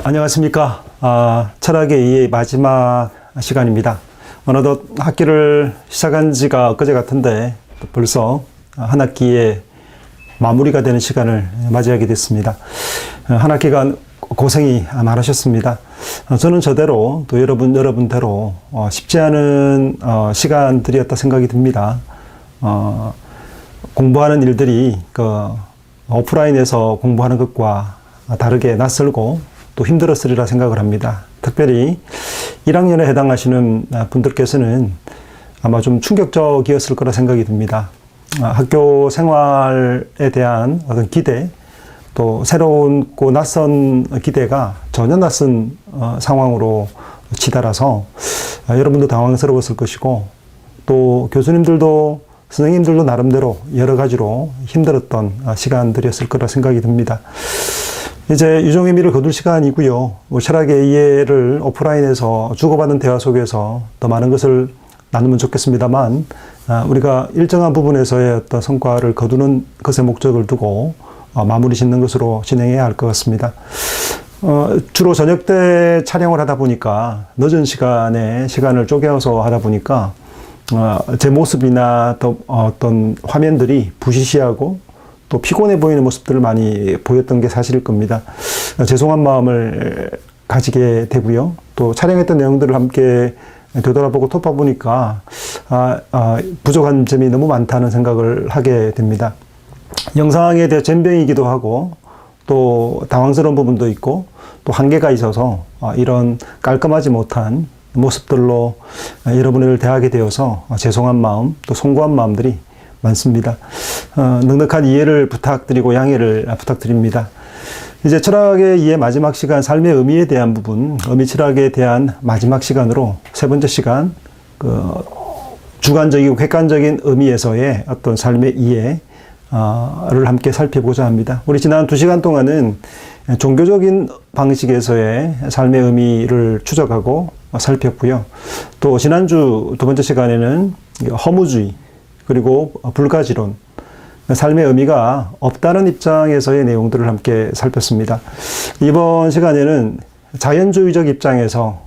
안녕하십니까. 철학의 2의 마지막 시간입니다. 어느덧 학기를 시작한 지가 엊그제 같은데 벌써 한 학기의 마무리가 되는 시간을 맞이하게 됐습니다. 한 학기간 고생이 많으셨습니다. 저는 저대로 또 여러분대로 쉽지 않은 시간들이었다 생각이 듭니다. 공부하는 일들이 오프라인에서 공부하는 것과 다르게 낯설고 또 힘들었으리라 생각을 합니다. 특별히 1학년에 해당하시는 분들께서는 아마 좀 충격적이었을 거라 생각이 듭니다. 학교 생활에 대한 어떤 기대, 또 새로운 낯선 기대가 전혀 낯선 상황으로 치달아서 여러분도 당황스러웠을 것이고, 또 교수님들도 선생님들도 나름대로 여러 가지로 힘들었던 시간들이었을 거라 생각이 듭니다. 이제 유종의 미를 거둘 시간이고요. 철학의 이해를 오프라인에서 주고받은 대화 속에서 더 많은 것을 나누면 좋겠습니다만, 우리가 일정한 부분에서의 어떤 성과를 거두는 것에 목적을 두고 마무리 짓는 것으로 진행해야 할 것 같습니다. 주로 저녁 때 촬영을 하다 보니까 늦은 시간에 시간을 쪼개서 하다 보니까 제 모습이나 또 어떤 화면들이 부시시하고 또 피곤해 보이는 모습들을 많이 보였던 게 사실일 겁니다. 죄송한 마음을 가지게 되고요. 또 촬영했던 내용들을 함께 되돌아보고 톱어보니까 부족한 점이 너무 많다는 생각을 하게 됩니다. 영상에 대해 젬병이기도 하고 또 당황스러운 부분도 있고 또 한계가 있어서 이런 깔끔하지 못한 모습들로 여러분을 대하게 되어서 죄송한 마음 또 송구한 마음들이 많습니다. 넉넉한 이해를 부탁드리고 양해를 부탁드립니다. 이제 철학의 이해 마지막 시간, 삶의 의미에 대한 부분, 의미 철학에 대한 마지막 시간으로 세 번째 시간, 주관적이고 객관적인 의미에서의 어떤 삶의 이해를 함께 살펴보고자 합니다. 우리 지난 2시간 동안은 종교적인 방식에서의 삶의 의미를 추적하고 살폈고요. 또 지난주 두 번째 시간에는 허무주의, 그리고 불가지론, 삶의 의미가 없다는 입장에서의 내용들을 함께 살폈습니다. 이번 시간에는 자연주의적 입장에서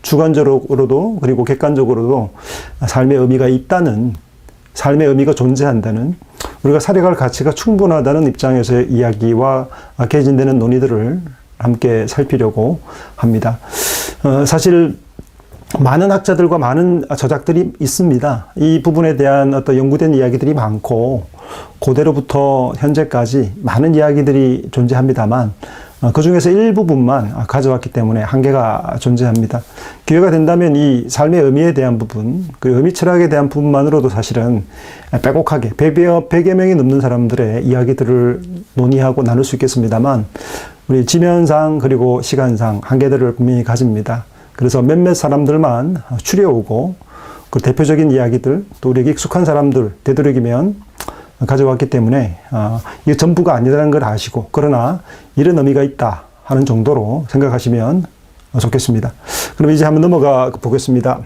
주관적으로도 그리고 객관적으로도 삶의 의미가 있다는, 삶의 의미가 존재한다는, 우리가 살아갈 가치가 충분하다는 입장에서의 이야기와 개진되는 논의들을 함께 살피려고 합니다. 사실 많은 학자들과 많은 저작들이 있습니다. 이 부분에 대한 어떤 연구된 이야기들이 많고 고대로부터 현재까지 많은 이야기들이 존재합니다만 그 중에서 일부분만 가져왔기 때문에 한계가 존재합니다. 기회가 된다면 이 삶의 의미에 대한 부분, 그 의미 철학에 대한 부분만으로도 사실은 빼곡하게 100여 명이 넘는 사람들의 이야기들을 논의하고 나눌 수 있겠습니다만 우리 지면상 그리고 시간상 한계들을 분명히 가집니다. 그래서 몇몇 사람들만 추려오고 그 대표적인 이야기들, 또 우리에게 익숙한 사람들 되도록이면 가져왔기 때문에 이게 전부가 아니라는 걸 아시고, 그러나 이런 의미가 있다 하는 정도로 생각하시면 좋겠습니다. 그럼 이제 한번 넘어가 보겠습니다.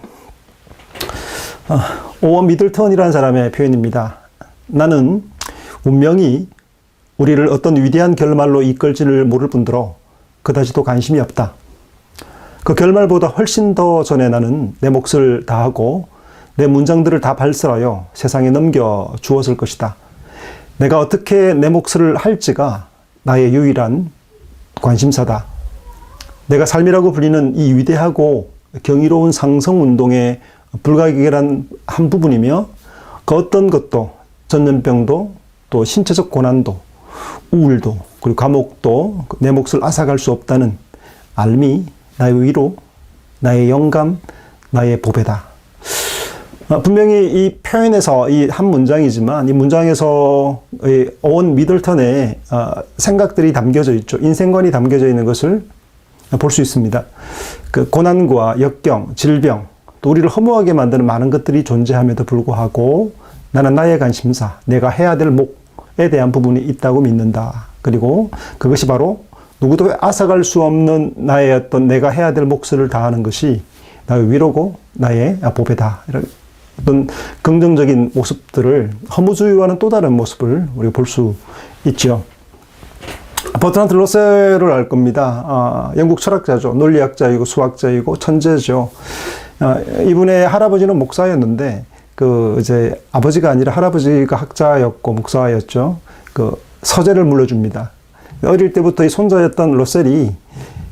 오원 미들턴이라는 사람의 표현입니다. 나는 운명이 우리를 어떤 위대한 결말로 이끌지를 모를 뿐더러 그다지도 관심이 없다. 그 결말보다 훨씬 더 전에 나는 내 몫을 다하고 내 문장들을 다 발설하여 세상에 넘겨 주었을 것이다. 내가 어떻게 내 몫을 할지가 나의 유일한 관심사다. 내가 삶이라고 불리는 이 위대하고 경이로운 상성운동의 불가결한 한 부분이며 그 어떤 것도 전염병도 또 신체적 고난도 우울도 그리고 감옥도 내 몫을 앗아갈 수 없다는 알미, 나의 위로, 나의 영감, 나의 보배다. 분명히 이 표현에서 이 한 문장이지만 이 문장에서 오원 미들턴의 생각들이 담겨져 있죠. 인생관이 담겨져 있는 것을 볼 수 있습니다. 그 고난과 역경, 질병, 또 우리를 허무하게 만드는 많은 것들이 존재함에도 불구하고 나는 나의 관심사, 내가 해야 될 목에 대한 부분이 있다고 믿는다. 그리고 그것이 바로 누구도 앗아갈 수 없는 나의 어떤 내가 해야 될 몫을 다하는 것이 나의 위로고 나의 보배다. 이런 어떤 긍정적인 모습들을, 허무주의와는 또 다른 모습을 우리가 볼 수 있죠. 버트란드 러셀을 알 겁니다. 영국 철학자죠. 논리학자이고 수학자이고 천재죠. 이분의 할아버지는 목사였는데 이제 아버지가 아니라 할아버지가 학자였고 목사였죠. 서재를 물려줍니다. 어릴 때부터 이 손자였던 러셀이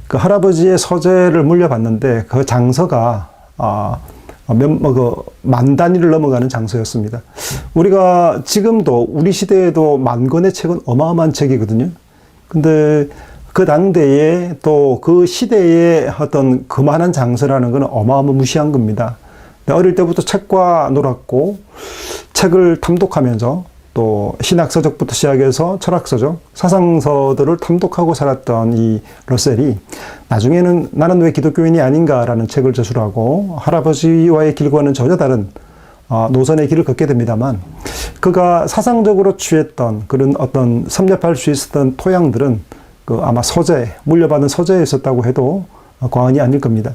그 할아버지의 서재를 물려받는데 그 장서가 만 단위를 넘어가는 장서였습니다. 우리가 지금도 우리 시대에도 만 권의 책은 어마어마한 책이거든요. 근데 그 당대에 또 그 시대의 어떤 그만한 장서라는 건 어마어마무시한 겁니다. 어릴 때부터 책과 놀았고 책을 탐독하면서 또 신학서적부터 시작해서 철학서적, 사상서들을 탐독하고 살았던 이 러셀이 나중에는 나는 왜 기독교인이 아닌가라는 책을 저술하고 할아버지와의 길과는 전혀 다른 노선의 길을 걷게 됩니다만 그가 사상적으로 취했던 그런 어떤 섭렵할 수 있었던 토양들은 아마 물려받은 서재에 있었다고 해도 과언이 아닐 겁니다.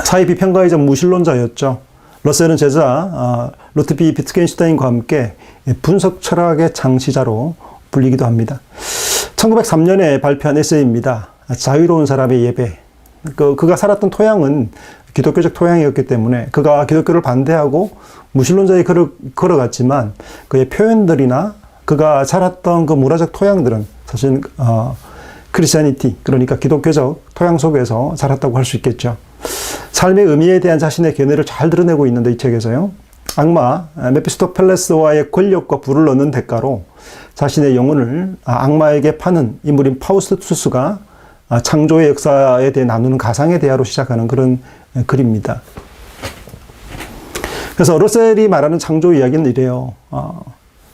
사회비평가이자 무신론자였죠. 러셀은 제자 루트비 비트겐슈타인과 함께 분석 철학의 창시자로 불리기도 합니다. 1903년에 발표한 에세이입니다. 자유로운 사람의 예배. 그가 살았던 토양은 기독교적 토양이었기 때문에 그가 기독교를 반대하고 무신론자의 길을 걸어갔지만 그의 표현들이나 그가 자랐던 그 문화적 토양들은 사실 크리스티아니티, 그러니까 기독교적 토양 속에서 자랐다고 할 수 있겠죠. 삶의 의미에 대한 자신의 견해를 잘 드러내고 있는데 이 책에서요. 악마 메피스토펠레스와의 권력과 부를 얻는 대가로 자신의 영혼을 악마에게 파는 인물인 파우스투스가 창조의 역사에 대해 나누는 가상의 대화로 시작하는 그런 글입니다. 그래서 러셀이 말하는 창조 이야기는 이래요.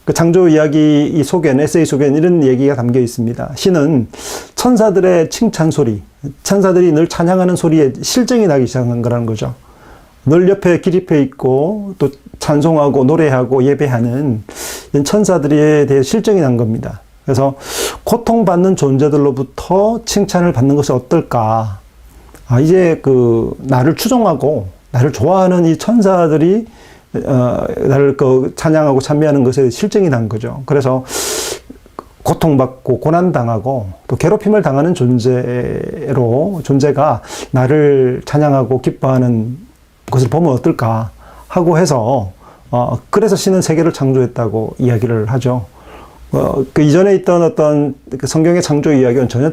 그 창조 이야기 이 속에는, 에세이 속에는 이런 얘기가 담겨 있습니다. 신은 천사들의 칭찬 소리, 천사들이 늘 찬양하는 소리에 실증이 나기 시작한 거라는 거죠. 늘 옆에 기립해 있고 또 찬송하고 노래하고 예배하는 천사들에 대해 실증이 난 겁니다. 그래서 고통받는 존재들로부터 칭찬을 받는 것이 어떨까? 이제 나를 추종하고 나를 좋아하는 이 천사들이 나를 찬양하고 찬미하는 것에 실증이 난 거죠. 그래서 고통받고 고난당하고 또 괴롭힘을 당하는 존재가 나를 찬양하고 기뻐하는 것을 보면 어떨까 하고 해서 그래서 신은 세계를 창조했다고 이야기를 하죠. 그 이전에 있던 어떤 성경의 창조 이야기는 전혀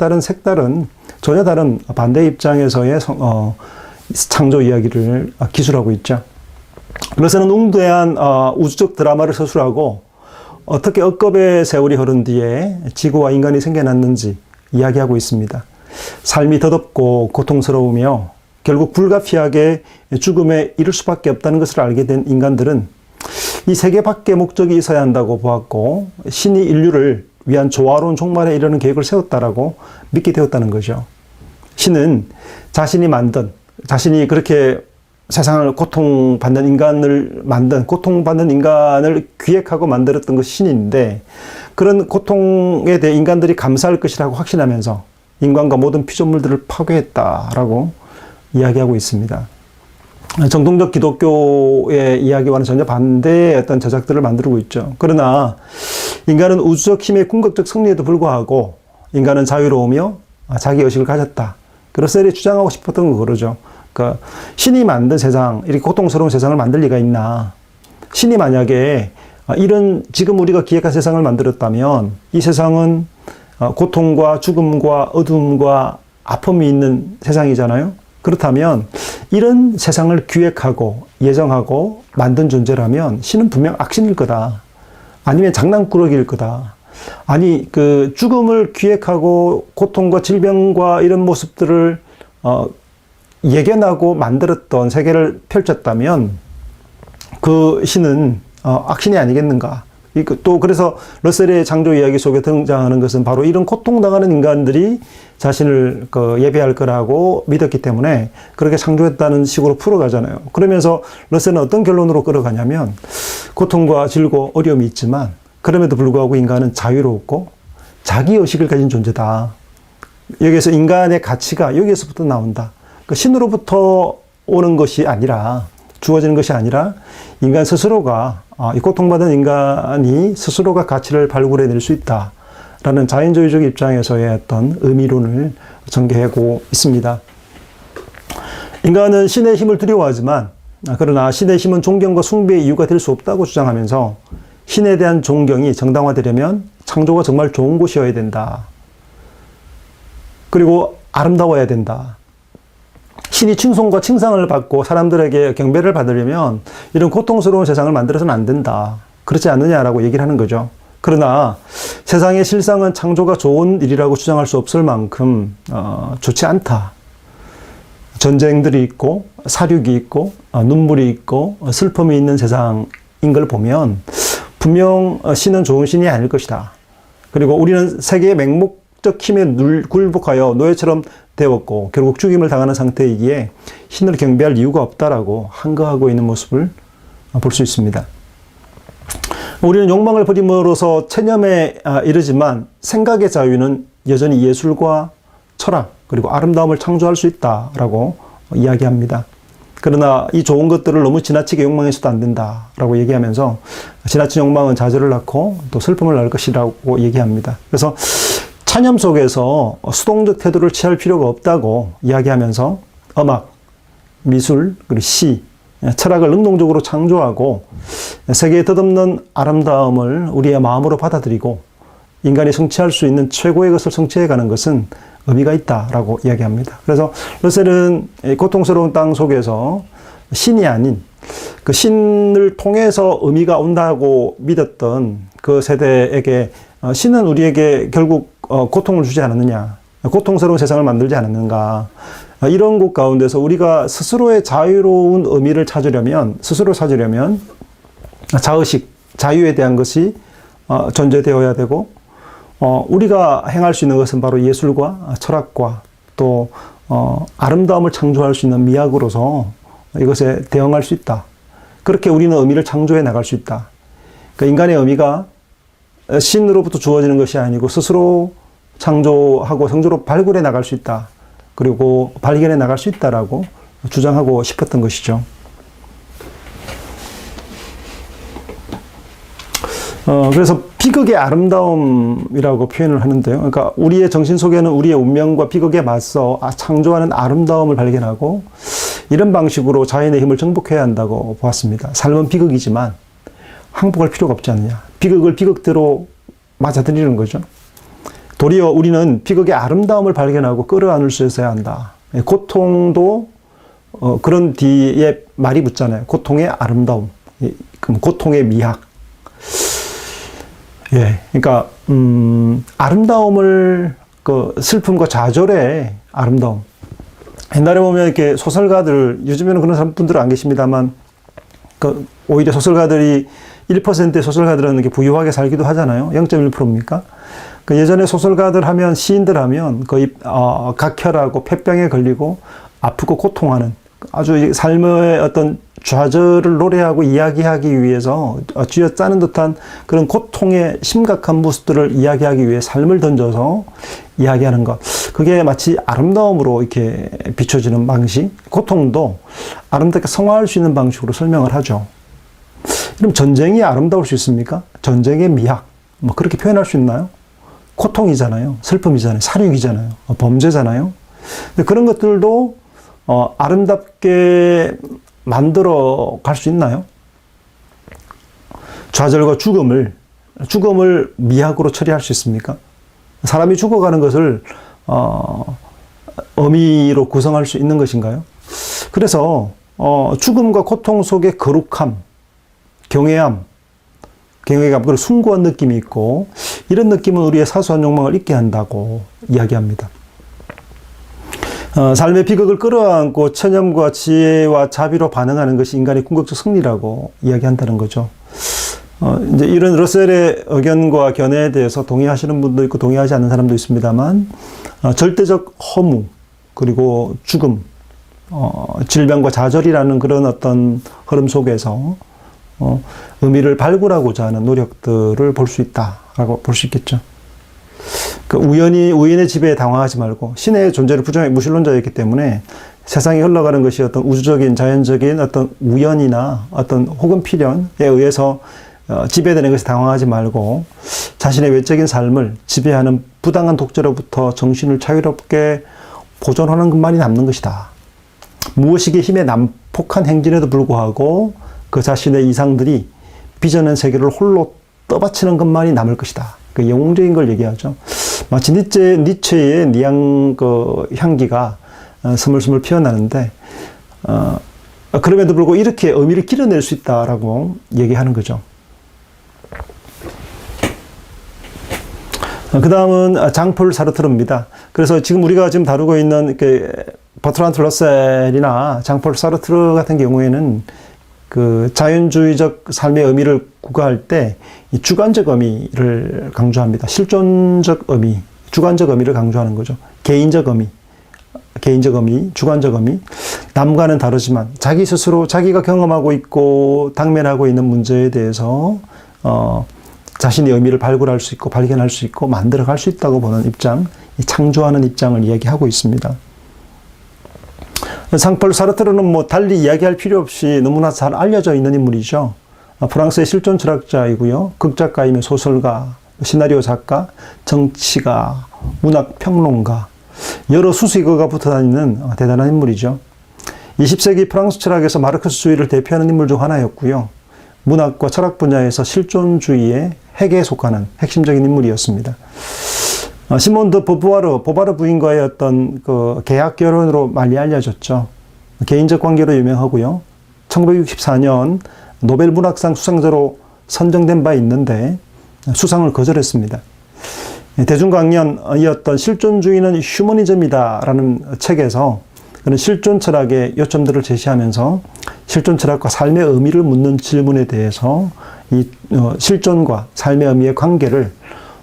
다른 반대 입장에서의 창조 이야기를 기술하고 있죠. 러셀은 웅대한 우주적 드라마를 서술하고 어떻게 억겁의 세월이 흐른 뒤에 지구와 인간이 생겨났는지 이야기하고 있습니다. 삶이 더덥고 고통스러우며 결국 불가피하게 죽음에 이를 수밖에 없다는 것을 알게 된 인간들은 이 세계밖에 목적이 있어야 한다고 보았고 신이 인류를 위한 조화로운 종말에 이르는 계획을 세웠다라고 믿게 되었다는 거죠. 신은 자신이 그렇게 세상을 고통받는 인간을 기획하고 만들었던 것이 신인데 그런 고통에 대해 인간들이 감사할 것이라고 확신하면서 인간과 모든 피조물들을 파괴했다라고 이야기하고 있습니다. 정통적 기독교의 이야기와는 전혀 반대의 어떤 저작들을 만들고 있죠. 그러나 인간은 우주적 힘의 궁극적 승리에도 불구하고 인간은 자유로우며 자기 의식을 가졌다. 러셀이 주장하고 싶었던 거 그러죠. 그러니까 신이 만든 세상, 이렇게 고통스러운 세상을 만들 리가 있나. 신이 만약에 지금 우리가 기획한 세상을 만들었다면 이 세상은 고통과 죽음과 어둠과 아픔이 있는 세상이잖아요. 그렇다면 이런 세상을 기획하고 예정하고 만든 존재라면 신은 분명 악신일 거다. 아니면 장난꾸러기일 거다. 아니 죽음을 기획하고 고통과 질병과 이런 모습들을 예견하고 만들었던 세계를 펼쳤다면 그 신은 악신이 아니겠는가. 또 그래서 러셀의 창조 이야기 속에 등장하는 것은 바로 이런 고통당하는 인간들이 자신을 예배할 거라고 믿었기 때문에 그렇게 창조했다는 식으로 풀어가잖아요. 그러면서 러셀은 어떤 결론으로 끌어가냐면 고통과 질고 어려움이 있지만 그럼에도 불구하고 인간은 자유롭고 자기의식을 가진 존재다. 여기에서 인간의 가치가 여기에서부터 나온다. 신으로부터 오는 것이 아니라 주어지는 것이 아니라 인간 스스로가 이 고통받은 인간이 스스로가 가치를 발굴해낼 수 있다 라는 자연주의적 입장에서의 어떤 의미론을 전개하고 있습니다. 인간은 신의 힘을 두려워하지만 그러나 신의 힘은 존경과 숭배의 이유가 될 수 없다고 주장하면서 신에 대한 존경이 정당화되려면 창조가 정말 좋은 곳이어야 된다. 그리고 아름다워야 된다. 신이 칭송과 칭상을 받고 사람들에게 경배를 받으려면 이런 고통스러운 세상을 만들어서는 안 된다. 그렇지 않느냐라고 얘기를 하는 거죠. 그러나 세상의 실상은 창조가 좋은 일이라고 주장할 수 없을 만큼 좋지 않다. 전쟁들이 있고 사륙이 있고 눈물이 있고 슬픔이 있는 세상인 걸 보면 분명 신은 좋은 신이 아닐 것이다. 그리고 우리는 세계의 맹목적 힘에 굴복하여 노예처럼 되었고 결국 죽임을 당하는 상태이기에 신을 경배할 이유가 없다라고 한거하고 있는 모습을 볼 수 있습니다. 우리는 욕망을 버림으로써 체념에 이르지만 생각의 자유는 여전히 예술과 철학 그리고 아름다움을 창조할 수 있다라고 이야기합니다. 그러나 이 좋은 것들을 너무 지나치게 욕망해서도 안 된다라고 얘기하면서 지나친 욕망은 좌절을 낳고 또 슬픔을 낳을 것이라고 얘기합니다. 그래서 찬양 속에서 수동적 태도를 취할 필요가 없다고 이야기하면서 음악, 미술, 그리고 시, 철학을 능동적으로 창조하고 세계에 덧없는 아름다움을 우리의 마음으로 받아들이고 인간이 성취할 수 있는 최고의 것을 성취해가는 것은 의미가 있다라고 이야기합니다. 그래서 러셀은 고통스러운 땅 속에서 신이 아닌 그 신을 통해서 의미가 온다고 믿었던 그 세대에게 신은 우리에게 결국 고통을 주지 않았느냐, 고통스러운 세상을 만들지 않았는가, 이런 곳 가운데서 우리가 스스로의 자유로운 의미를 스스로 찾으려면 자의식, 자유에 대한 것이 존재되어야 되고 우리가 행할 수 있는 것은 바로 예술과 철학과 또 아름다움을 창조할 수 있는 미학으로서 이것에 대응할 수 있다. 그렇게 우리는 의미를 창조해 나갈 수 있다. 그러니까 인간의 의미가 신으로부터 주어지는 것이 아니고 스스로 창조하고 성조로 발굴해 나갈 수 있다. 그리고 발견해 나갈 수 있다라고 주장하고 싶었던 것이죠. 그래서 비극의 아름다움이라고 표현을 하는데요. 그러니까 우리의 정신 속에는 우리의 운명과 비극에 맞서 창조하는 아름다움을 발견하고 이런 방식으로 자연의 힘을 정복해야 한다고 보았습니다. 삶은 비극이지만 항복할 필요가 없지 않느냐. 비극을 비극대로 맞아들이는 거죠. 도리어 우리는 비극의 아름다움을 발견하고 끌어안을 수 있어야 한다. 고통도 그런 뒤에 말이 붙잖아요. 고통의 아름다움, 그럼 고통의 미학. 예, 그러니까 아름다움을 그 슬픔과 좌절의 아름다움. 옛날에 보면 이렇게 소설가들, 요즘에는 그런 분들은 안 계십니다만, 그 오히려 소설가들이 1%의 소설가들은 이렇게 부유하게 살기도 하잖아요. 0.1%입니까? 그 예전에 소설가들 하면, 시인들 하면 거의 각혈하고 폐병에 걸리고 아프고 고통하는 아주 삶의 어떤 좌절을 노래하고 이야기하기 위해서 쥐어짜는 듯한 그런 고통의 심각한 모습들을 이야기하기 위해 삶을 던져서 이야기하는 것. 그게 마치 아름다움으로 이렇게 비춰지는 방식. 고통도 아름답게 성화할 수 있는 방식으로 설명을 하죠. 그럼 전쟁이 아름다울 수 있습니까? 전쟁의 미학. 뭐 그렇게 표현할 수 있나요? 고통이잖아요. 슬픔이잖아요. 사륙이잖아요. 범죄잖아요. 그런 것들도 아름답게 만들어 갈 수 있나요? 좌절과 죽음을 미학으로 처리할 수 있습니까? 사람이 죽어가는 것을 어미로 구성할 수 있는 것인가요? 그래서 죽음과 고통 속에 거룩함, 경외감, 그리고 숭고한 느낌이 있고 이런 느낌은 우리의 사소한 욕망을 잊게 한다고 이야기합니다. 삶의 비극을 끌어안고 체념과 지혜와 자비로 반응하는 것이 인간의 궁극적 승리라고 이야기한다는 거죠. 이제 이런 러셀의 의견과 견해에 대해서 동의하시는 분도 있고 동의하지 않는 사람도 있습니다만, 절대적 허무, 그리고 죽음, 질병과 좌절이라는 그런 어떤 흐름 속에서 의미를 발굴하고자 하는 노력들을 볼 수 있다라고 볼 수 있겠죠. 그 우연의 지배에 당황하지 말고 신의 존재를 부정해 무신론자였기 때문에 세상이 흘러가는 것이 어떤 우주적인 자연적인 어떤 우연이나 어떤 혹은 필연에 의해서 지배되는 것에 당황하지 말고 자신의 외적인 삶을 지배하는 부당한 독재로부터 정신을 자유롭게 보존하는 것만이 남는 것이다. 무엇이게 힘에 난폭한 행진에도 불구하고 그 자신의 이상들이 빚어낸 세계를 홀로 떠받치는 것만이 남을 것이다. 그 영웅적인 걸 얘기하죠. 마치 니체의 니앙 그 향기가 스물스물 피어나는데, 그럼에도 불구하고 이렇게 의미를 길어낼 수 있다라고 얘기하는 거죠. 그 다음은 장폴 사르트르입니다. 그래서 지금 우리가 지금 다루고 있는 버트란드 러셀이나 장폴 사르트르 같은 경우에는 그 자연주의적 삶의 의미를 구가할 때 이 주관적 의미를 강조합니다. 실존적 의미, 주관적 의미를 강조하는 거죠. 개인적 의미, 주관적 의미. 남과는 다르지만 자기 스스로 자기가 경험하고 있고 당면하고 있는 문제에 대해서 자신의 의미를 발굴할 수 있고 발견할 수 있고 만들어갈 수 있다고 보는 입장, 창조하는 입장을 이야기하고 있습니다. 장폴 사르트르는 뭐 달리 이야기할 필요 없이 너무나 잘 알려져 있는 인물이죠. 프랑스의 실존 철학자이고요. 극작가이며 소설가, 시나리오 작가, 정치가, 문학 평론가, 여러 수식어가 붙어 다니는 대단한 인물이죠. 20세기 프랑스 철학에서 마르크스주의를 대표하는 인물 중 하나였고요. 문학과 철학 분야에서 실존주의의 핵에 속하는 핵심적인 인물이었습니다. 시몬 드 보바르 부인과의 어떤 그 계약 결혼으로 많이 알려졌죠. 개인적 관계로 유명하고요. 1964년 노벨 문학상 수상자로 선정된 바 있는데 수상을 거절했습니다. 대중강연이었던 실존주의는 휴머니즘이다라는 책에서 그런 실존 철학의 요점들을 제시하면서 실존 철학과 삶의 의미를 묻는 질문에 대해서 이 실존과 삶의 의미의 관계를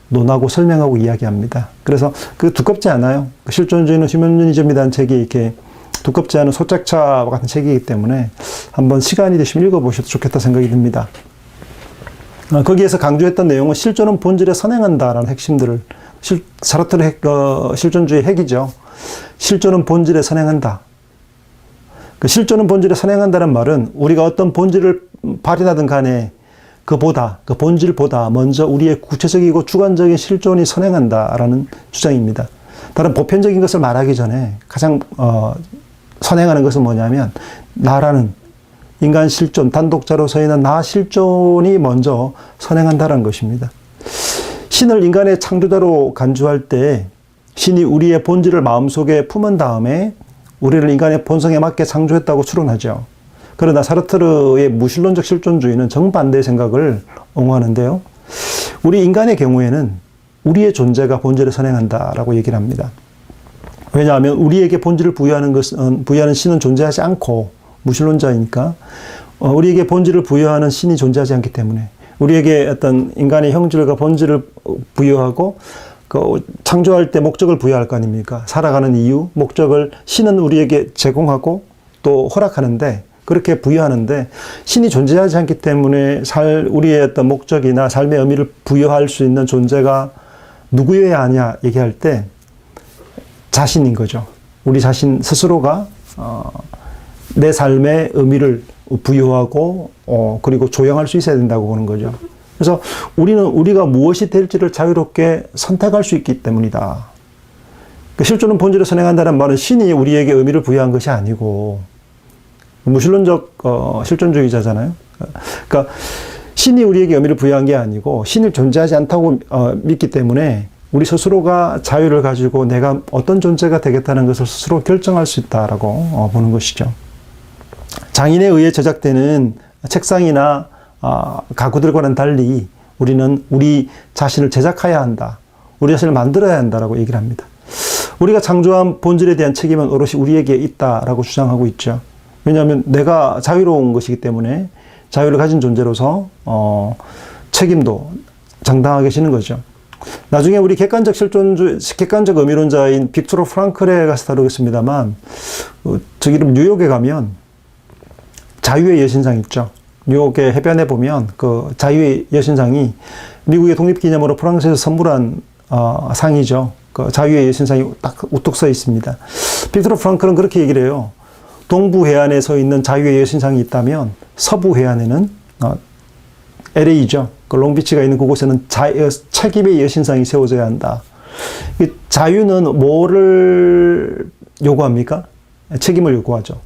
논하고 설명하고 이야기합니다. 그래서 그 두껍지 않아요. 실존주의는 휴머니즘이라는 책이 이렇게 두껍지 않은 소짝차와 같은 책이기 때문에 한번 시간이 되시면 읽어보셔도 좋겠다 생각이 듭니다. 거기에서 강조했던 내용은 실존은 본질에 선행한다라는 핵심들을 사르트르 실존주의 핵이죠. 실존은 본질에 선행한다. 그 실존은 본질에 선행한다는 말은 우리가 어떤 본질을 발현하든 간에 그 본질보다 먼저 우리의 구체적이고 주관적인 실존이 선행한다라는 주장입니다. 다른 보편적인 것을 말하기 전에 가장 선행하는 것은 뭐냐면 나라는 인간 실존, 단독자로 서 있는 나 실존이 먼저 선행한다는 것입니다. 신을 인간의 창조자로 간주할 때 신이 우리의 본질을 마음속에 품은 다음에 우리를 인간의 본성에 맞게 창조했다고 추론하죠. 그러나 사르트르의 무신론적 실존주의는 정반대의 생각을 옹호하는데요. 우리 인간의 경우에는 우리의 존재가 본질을 선행한다라고 얘기를 합니다. 왜냐하면 우리에게 본질을 부여하는 신은 존재하지 않고 무신론자이니까 우리에게 본질을 부여하는 신이 존재하지 않기 때문에 우리에게 어떤 인간의 형질과 본질을 부여하고 창조할 때 목적을 부여할 거 아닙니까? 살아가는 이유, 목적을 신은 우리에게 제공하고 또 허락하는데 그렇게 부여하는데 신이 존재하지 않기 때문에 우리의 어떤 목적이나 삶의 의미를 부여할 수 있는 존재가 누구여야 하냐 얘기할 때 자신인 거죠. 우리 자신 스스로가 내 삶의 의미를 부여하고 그리고 조형할 수 있어야 된다고 보는 거죠. 그래서 우리가 무엇이 될지를 자유롭게 선택할 수 있기 때문이다. 실존은 본질을 선행한다는 말은 신이 우리에게 의미를 부여한 것이 아니고 무신론적 실존주의자잖아요. 그러니까 신이 우리에게 의미를 부여한 게 아니고 신이 존재하지 않다고 믿기 때문에 우리 스스로가 자유를 가지고 내가 어떤 존재가 되겠다는 것을 스스로 결정할 수 있다라고 보는 것이죠. 장인에 의해 제작되는 책상이나 가구들과는 달리 우리는 우리 자신을 제작해야 한다. 우리 자신을 만들어야 한다라고 얘기를 합니다. 우리가 창조한 본질에 대한 책임은 오롯이 우리에게 있다라고 주장하고 있죠. 왜냐하면 내가 자유로운 것이기 때문에 자유를 가진 존재로서 책임도 장당하게 지는 거죠. 나중에 우리 객관적 의미론자인 빅토르 프랑클에 가서 다루겠습니다만 저기 뉴욕에 가면 자유의 여신상 있죠. 뉴욕의 해변에 보면 그 자유의 여신상이 미국의 독립기념으로 프랑스에서 선물한 상이죠. 그 자유의 여신상이 딱 우뚝 서 있습니다. 빅토르 프랑클은 그렇게 얘기를 해요. 동부 해안에 서 있는 자유의 여신상이 있다면 서부 해안에는 LA죠. 그 롱비치가 있는 그곳에는 책임의 여신상이 세워져야 한다. 자유는 뭐를 요구합니까? 책임을 요구하죠.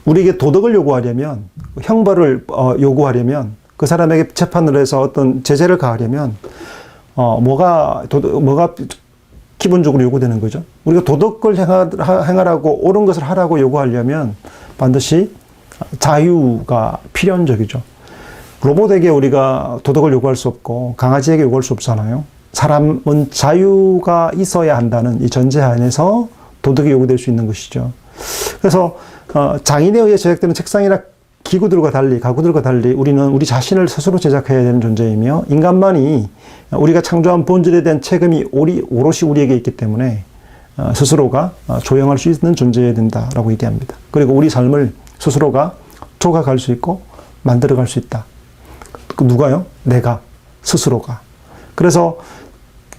우리에게 도덕을 요구하려면, 형벌을 요구하려면, 그 사람에게 재판을 해서 어떤 제재를 가하려면 뭐가 기본적으로 요구되는 거죠. 우리가 도덕을 행하라고, 옳은 것을 하라고 요구하려면 반드시 자유가 필연적이죠. 로봇에게 우리가 도덕을 요구할 수 없고 강아지에게 요구할 수 없잖아요. 사람은 자유가 있어야 한다는 이 전제 안에서 도덕이 요구될 수 있는 것이죠. 그래서 장인에 의해 제작되는 책상이나 기구들과 달리, 가구들과 달리 우리는 우리 자신을 스스로 제작해야 되는 존재이며, 인간만이 우리가 창조한 본질에 대한 책임이 오롯이 우리에게 있기 때문에 스스로가 조형할 수 있는 존재여야 된다라고 얘기합니다. 그리고 우리 삶을 스스로가 조각할 수 있고 만들어갈 수 있다. 누가요? 내가, 스스로가. 그래서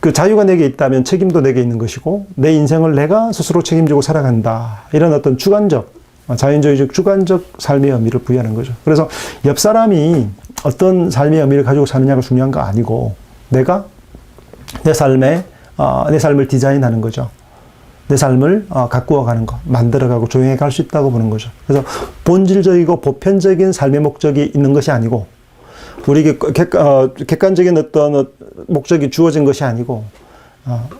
그 자유가 내게 있다면 책임도 내게 있는 것이고, 내 인생을 내가 스스로 책임지고 살아간다. 이런 어떤 자연주의적 주관적 삶의 의미를 부여하는 거죠. 그래서 옆 사람이 어떤 삶의 의미를 가지고 사느냐가 중요한 거 아니고, 내가 내 삶을 디자인하는 거죠. 내 삶을 가꾸어가는 것, 만들어가고 조용히 갈 수 있다고 보는 거죠. 그래서 본질적이고 보편적인 삶의 목적이 있는 것이 아니고, 우리에게 객관적인 어떤 목적이 주어진 것이 아니고,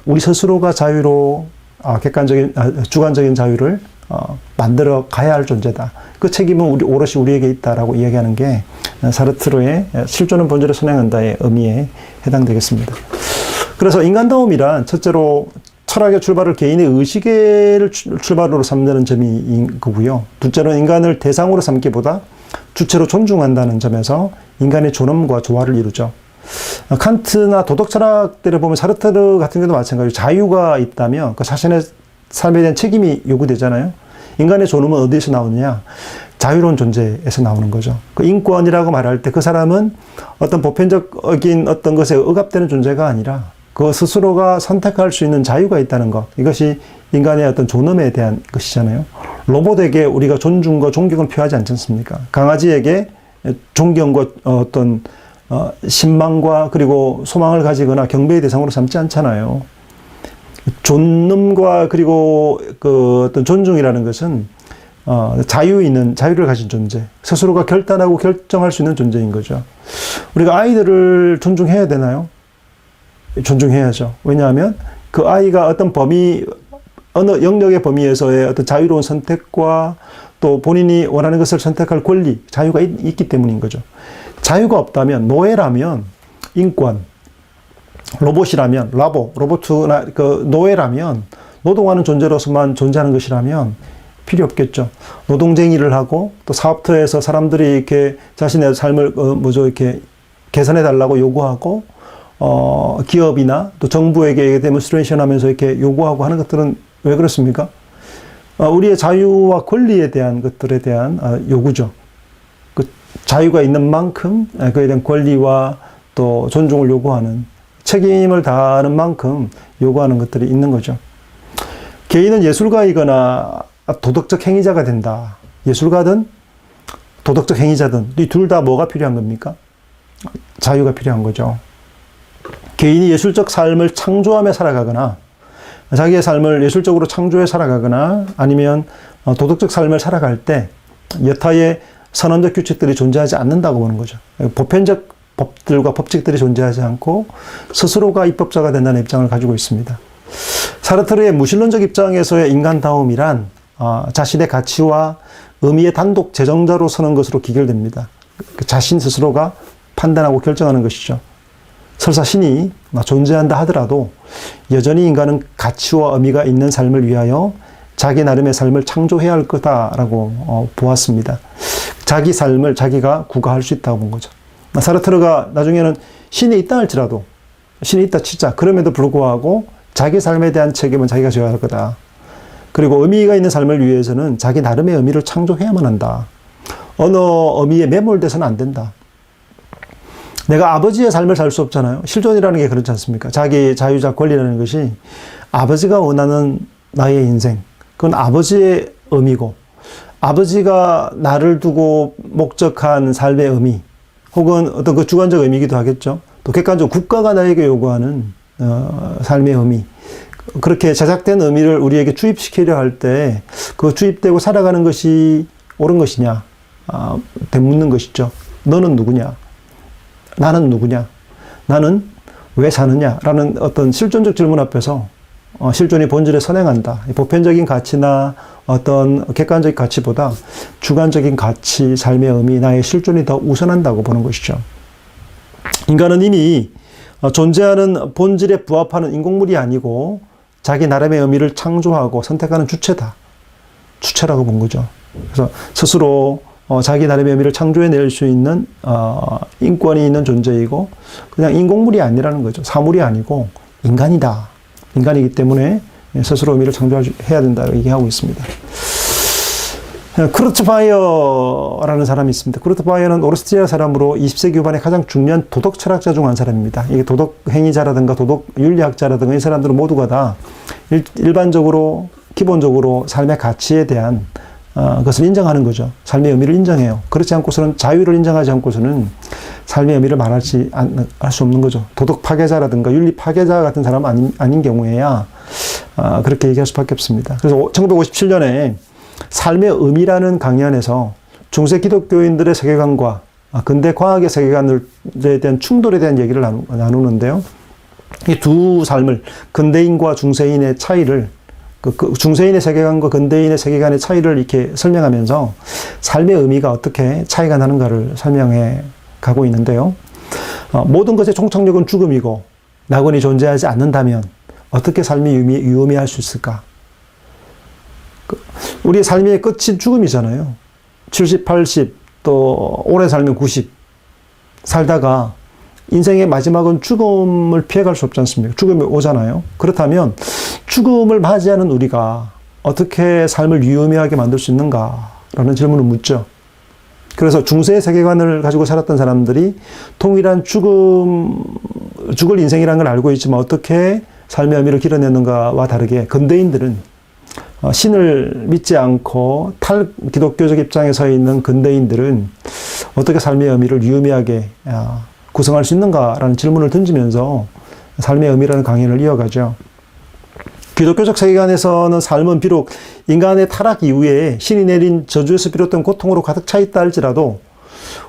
우리 스스로가 자유로 주관적인 자유를 만들어 가야 할 존재다. 그 책임은 오롯이 우리에게 있다라고 이야기하는 게 사르트르의 실존은 본질을 선행한다의 의미에 해당되겠습니다. 그래서 인간다움이란 첫째로 철학의 출발을 개인의 의식을 출발으로 삼는 점이 거고요. 둘째로는 인간을 대상으로 삼기보다 주체로 존중한다는 점에서 인간의 존엄과 조화를 이루죠. 칸트나 도덕 철학들을 보면 사르트르 같은 경우도 마찬가지로 자유가 있다면 그 자신의 삶에 대한 책임이 요구되잖아요. 인간의 존엄은 어디에서 나오느냐? 자유로운 존재에서 나오는 거죠. 그 인권이라고 말할 때 그 사람은 어떤 보편적인 어떤 것에 억압되는 존재가 아니라 그 스스로가 선택할 수 있는 자유가 있다는 것. 이것이 인간의 어떤 존엄에 대한 것이잖아요. 로봇에게 우리가 존중과 존경을 표하지 않지 않습니까? 강아지에게 존경과 어떤 신망과 그리고 소망을 가지거나 경배의 대상으로 삼지 않잖아요. 존엄과 그리고 그 어떤 존중이라는 것은 자유를 가진 존재, 스스로가 결단하고 결정할 수 있는 존재인 거죠. 우리가 아이들을 존중해야 되나요? 존중해야죠. 왜냐하면 그 아이가 어떤 어느 영역의 범위에서의 어떤 자유로운 선택과 또 본인이 원하는 것을 선택할 권리, 자유가 있기 때문인 거죠. 자유가 없다면, 노예라면 인권, 로봇이라면, 로봇이나 그 노예라면, 노동하는 존재로서만 존재하는 것이라면 필요 없겠죠. 노동쟁이를 하고 또 사업터에서 사람들이 이렇게 자신의 삶을 이렇게 개선해 달라고 요구하고 기업이나 또 정부에게 데몬스트레이션 하면서 이렇게 요구하고 하는 것들은 왜 그렇습니까? 우리의 자유와 권리에 대한 것들에 대한 요구죠. 그 자유가 있는 만큼 그에 대한 권리와 또 존중을 요구하는, 책임을 다하는 만큼 요구하는 것들이 있는 거죠. 개인은 예술가이거나 도덕적 행위자가 된다. 예술가든 도덕적 행위자든 이 둘 다 뭐가 필요한 겁니까? 자유가 필요한 거죠. 개인이 예술적 삶을 창조하며 살아가거나 자기의 삶을 예술적으로 창조해 살아가거나 아니면 도덕적 삶을 살아갈 때 여타의 선언적 규칙들이 존재하지 않는다고 보는 거죠. 보편적 법들과 법칙들이 존재하지 않고 스스로가 입법자가 된다는 입장을 가지고 있습니다. 사르트르의 무신론적 입장에서의 인간다움이란 자신의 가치와 의미의 단독 제정자로 서는 것으로 기결됩니다. 자신 스스로가 판단하고 결정하는 것이죠. 설사 신이 존재한다 하더라도 여전히 인간은 가치와 의미가 있는 삶을 위하여 자기 나름의 삶을 창조해야 할 거다라고 보았습니다. 자기 삶을 자기가 구가할 수 있다고 본 거죠. 사르트르가 나중에는 신이 있다 할지라도, 신이 있다 치자. 그럼에도 불구하고 자기 삶에 대한 책임은 자기가 져야 할 거다. 그리고 의미가 있는 삶을 위해서는 자기 나름의 의미를 창조해야만 한다. 어느 의미에 매몰돼서는 안 된다. 내가 아버지의 삶을 살 수 없잖아요. 실존이라는 게 그렇지 않습니까? 자기 자유자 권리라는 것이 아버지가 원하는 나의 인생, 그건 아버지의 의미고, 아버지가 나를 두고 목적한 삶의 의미, 혹은 어떤 그 주관적 의미이기도 하겠죠. 또 객관적 국가가 나에게 요구하는 삶의 의미. 그렇게 제작된 의미를 우리에게 주입시키려 할 때 그 주입되고 살아가는 것이 옳은 것이냐 되묻는 것이죠. 너는 누구냐? 나는 누구냐? 나는 왜 사느냐라는 어떤 실존적 질문 앞에서 실존이 본질에 선행한다. 보편적인 가치나 어떤 객관적 가치보다 주관적인 가치, 삶의 의미, 나의 실존이 더 우선한다고 보는 것이죠. 인간은 이미 존재하는 본질에 부합하는 인공물이 아니고 자기 나름의 의미를 창조하고 선택하는 주체다. 주체라고 본 거죠. 그래서 스스로 자기 나름의 의미를 창조해낼 수 있는 인권이 있는 존재이고 그냥 인공물이 아니라는 거죠. 사물이 아니고 인간이다. 인간이기 때문에 스스로 의미를 창조해야 된다고 얘기하고 있습니다. 쿠르트 바이어라는 사람이 있습니다. 쿠르트 바이어는 오스트리아 사람으로 20세기 후반에 가장 중요한 도덕 철학자 중 한 사람입니다. 이게 도덕 행위자라든가 도덕 윤리학자라든가 이 사람들은 모두가 다 일반적으로 기본적으로 삶의 가치에 대한 그것을 인정하는 거죠. 삶의 의미를 인정해요. 그렇지 않고서는 자유를 인정하지 않고서는 삶의 의미를 말할 수 없는 거죠. 도덕 파괴자라든가 윤리 파괴자 같은 사람 아닌 경우에야 그렇게 얘기할 수밖에 없습니다. 그래서 1957년에 삶의 의미라는 강연에서 중세 기독교인들의 세계관과 근대 과학의 세계관에 대한 충돌에 대한 얘기를 나누는데요. 이 두 삶을 근대인과 중세인의 차이를 그 중세인의 세계관과 근대인의 세계관의 차이를 이렇게 설명하면서 삶의 의미가 어떻게 차이가 나는가를 설명해 가고 있는데요. 모든 것의 총착역은 죽음이고 낙원이 존재하지 않는다면 어떻게 삶이 유의미할 수 있을까? 우리의 삶의 끝이 죽음이잖아요. 70, 80, 또 오래 살면 90 살다가 인생의 마지막은 죽음을 피해갈 수 없지 않습니까? 죽음이 오잖아요. 그렇다면 죽음을 맞이하는 우리가 어떻게 삶을 유의미하게 만들 수 있는가라는 질문을 묻죠. 그래서 중세의 세계관을 가지고 살았던 사람들이 동일한 죽을 인생이라는 걸 알고 있지만 어떻게 삶의 의미를 길어내는가와 다르게 근대인들은 신을 믿지 않고 탈기독교적 입장에 서 있는 근대인들은 어떻게 삶의 의미를 유의미하게 구성할 수 있는가라는 질문을 던지면서 삶의 의미라는 강연을 이어가죠. 기독교적 세계관에서는 삶은 비록 인간의 타락 이후에 신이 내린 저주에서 비롯된 고통으로 가득 차 있다 할지라도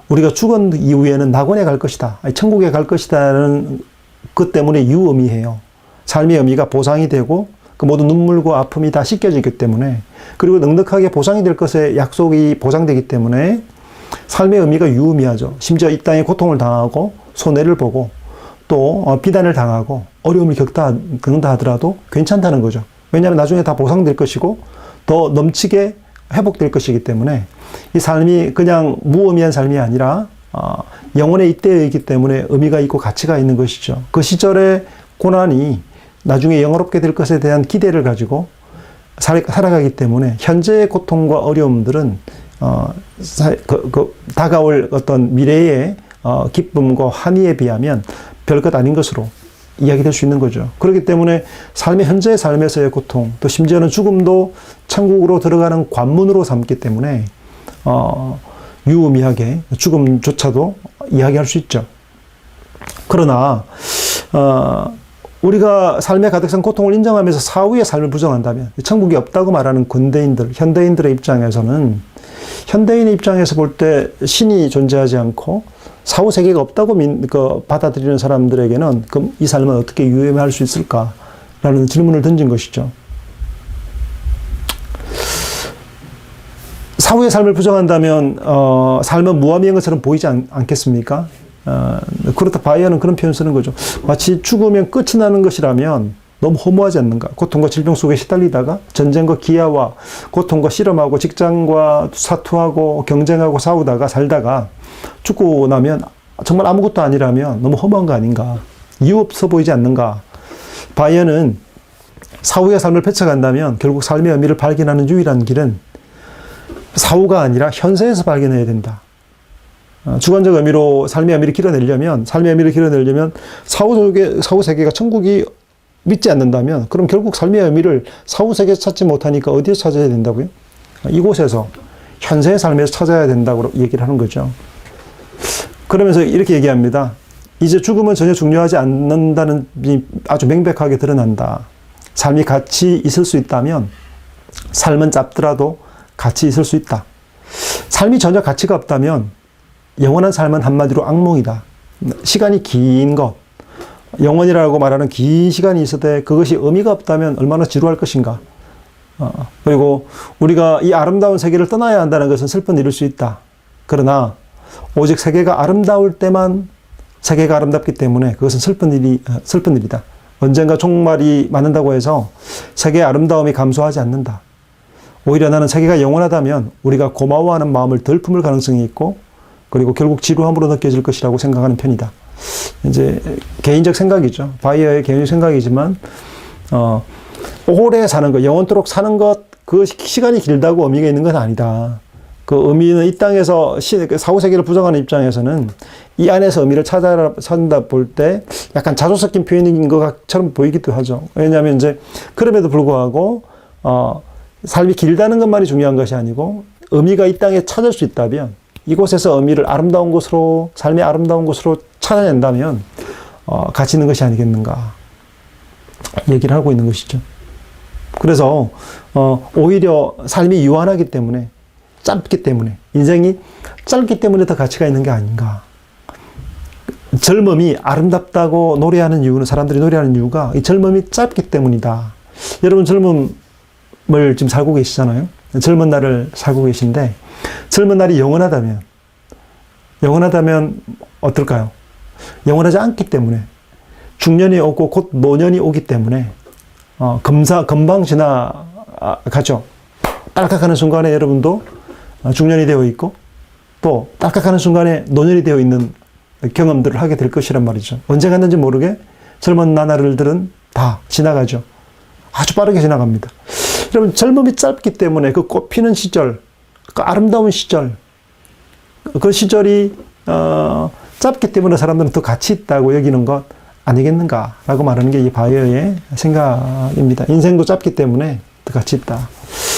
우리가 죽은 이후에는 낙원에 갈 것이다. 천국에 갈 것이다는 것 때문에 유의미해요. 삶의 의미가 보상이 되고 그 모든 눈물과 아픔이 다 씻겨지기 때문에 그리고 넉넉하게 보상이 될 것의 약속이 보장되기 때문에 삶의 의미가 유의미하죠. 심지어 이 땅에 고통을 당하고 손해를 보고 또 비난을 당하고 어려움을 겪다 하더라도 괜찮다는 거죠. 왜냐하면 나중에 다 보상될 것이고 더 넘치게 회복될 것이기 때문에 이 삶이 그냥 무의미한 삶이 아니라 영혼의 잇대이기 때문에 의미가 있고 가치가 있는 것이죠. 그 시절의 고난이 나중에 영화롭게 될 것에 대한 기대를 가지고 살아가기 때문에 현재의 고통과 어려움들은 다가올 어떤 미래의 기쁨과 환희에 비하면 별것 아닌 것으로 이야기될 수 있는 거죠. 그렇기 때문에 현재의 삶에서의 고통, 또 심지어는 죽음도 천국으로 들어가는 관문으로 삼기 때문에 유의미하게 죽음조차도 이야기할 수 있죠. 그러나 우리가 삶에 가득 찬 고통을 인정하면서 사후의 삶을 부정한다면 천국이 없다고 말하는 근대인들, 현대인들의 입장에서는 현대인의 입장에서 볼 때 신이 존재하지 않고 사후 세계가 없다고 받아들이는 사람들에게는 그럼 이 삶은 어떻게 유의미할 수 있을까라는 질문을 던진 것이죠. 사후의 삶을 부정한다면 삶은 무의미한 것처럼 보이지 않겠습니까? 그렇다 바이어는 그런 표현을 쓰는 거죠. 마치 죽으면 끝이 나는 것이라면 너무 허무하지 않는가? 고통과 질병 속에 시달리다가 전쟁과 기아와 고통과 실험하고 직장과 사투하고 경쟁하고 싸우다가 살다가 죽고 나면 정말 아무것도 아니라면 너무 허무한 거 아닌가? 이유 없어 보이지 않는가? 바이어는 사후의 삶을 펼쳐간다면 결국 삶의 의미를 발견하는 유일한 길은 사후가 아니라 현세에서 발견해야 된다. 주관적 의미로 삶의 의미를 길어내려면 사후 세계가 천국이 믿지 않는다면 그럼 결국 삶의 의미를 사후 세계에서 찾지 못하니까 어디에서 찾아야 된다고요? 이곳에서 현세의 삶에서 찾아야 된다고 얘기를 하는 거죠. 그러면서 이렇게 얘기합니다. 이제 죽음은 전혀 중요하지 않는다는 이 아주 명백하게 드러난다. 삶이 같이 있을 수 있다면 삶은 짧더라도 같이 있을 수 있다. 삶이 전혀 가치가 없다면 영원한 삶은 한마디로 악몽이다. 시간이 긴 것, 영원이라고 말하는 긴 시간이 있어도 그것이 의미가 없다면 얼마나 지루할 것인가. 그리고 우리가 이 아름다운 세계를 떠나야 한다는 것은 슬픈 일일 수 있다. 그러나 오직 세계가 아름다울 때만 세계가 아름답기 때문에 그것은 슬픈 일이다. 언젠가 종말이 맞는다고 해서 세계의 아름다움이 감소하지 않는다. 오히려 나는 세계가 영원하다면 우리가 고마워하는 마음을 덜 품을 가능성이 있고, 그리고 결국 지루함으로 느껴질 것이라고 생각하는 편이다. 이제 개인적 생각이죠. 바이어의 개인적 생각이지만, 오래 사는 것, 영원토록 사는 것, 그 시간이 길다고 의미가 있는 건 아니다. 그 의미는 이 땅에서 사후세계를 부정하는 입장에서는 이 안에서 의미를 찾는다 볼 때 약간 자조 섞인 표현인 것처럼 보이기도 하죠. 왜냐하면 이제 그럼에도 불구하고 삶이 길다는 것만이 중요한 것이 아니고 의미가 이 땅에 찾을 수 있다면 이곳에서 의미를 아름다운 곳으로, 삶의 아름다운 곳으로 찾아낸다면 가치 있는 것이 아니겠는가 얘기를 하고 있는 것이죠. 그래서 오히려 삶이 유한하기 때문에, 짧기 때문에, 인생이 짧기 때문에 더 가치가 있는 게 아닌가. 젊음이 아름답다고 노래하는 이유는, 사람들이 노래하는 이유가 이 젊음이 짧기 때문이다. 여러분 젊음을 지금 살고 계시잖아요. 젊은 날을 살고 계신데 젊은 날이 영원하다면 어떨까요? 영원하지 않기 때문에, 중년이 오고 곧 노년이 오기 때문에 금방 지나가죠. 딸깍하는 순간에 여러분도 중년이 되어 있고 또 딸깍하는 순간에 노년이 되어 있는 경험들을 하게 될 것이란 말이죠. 언제 갔는지 모르게 젊은 나날들은 다 지나가죠. 아주 빠르게 지나갑니다. 여러분 젊음이 짧기 때문에 그 꽃피는 시절, 그 아름다운 시절, 그 시절이 짧기 때문에 사람들은 더 가치 있다고 여기는 것 아니겠는가라고 말하는 게 이 바이어의 생각입니다. 인생도 짧기 때문에 더 가치 있다.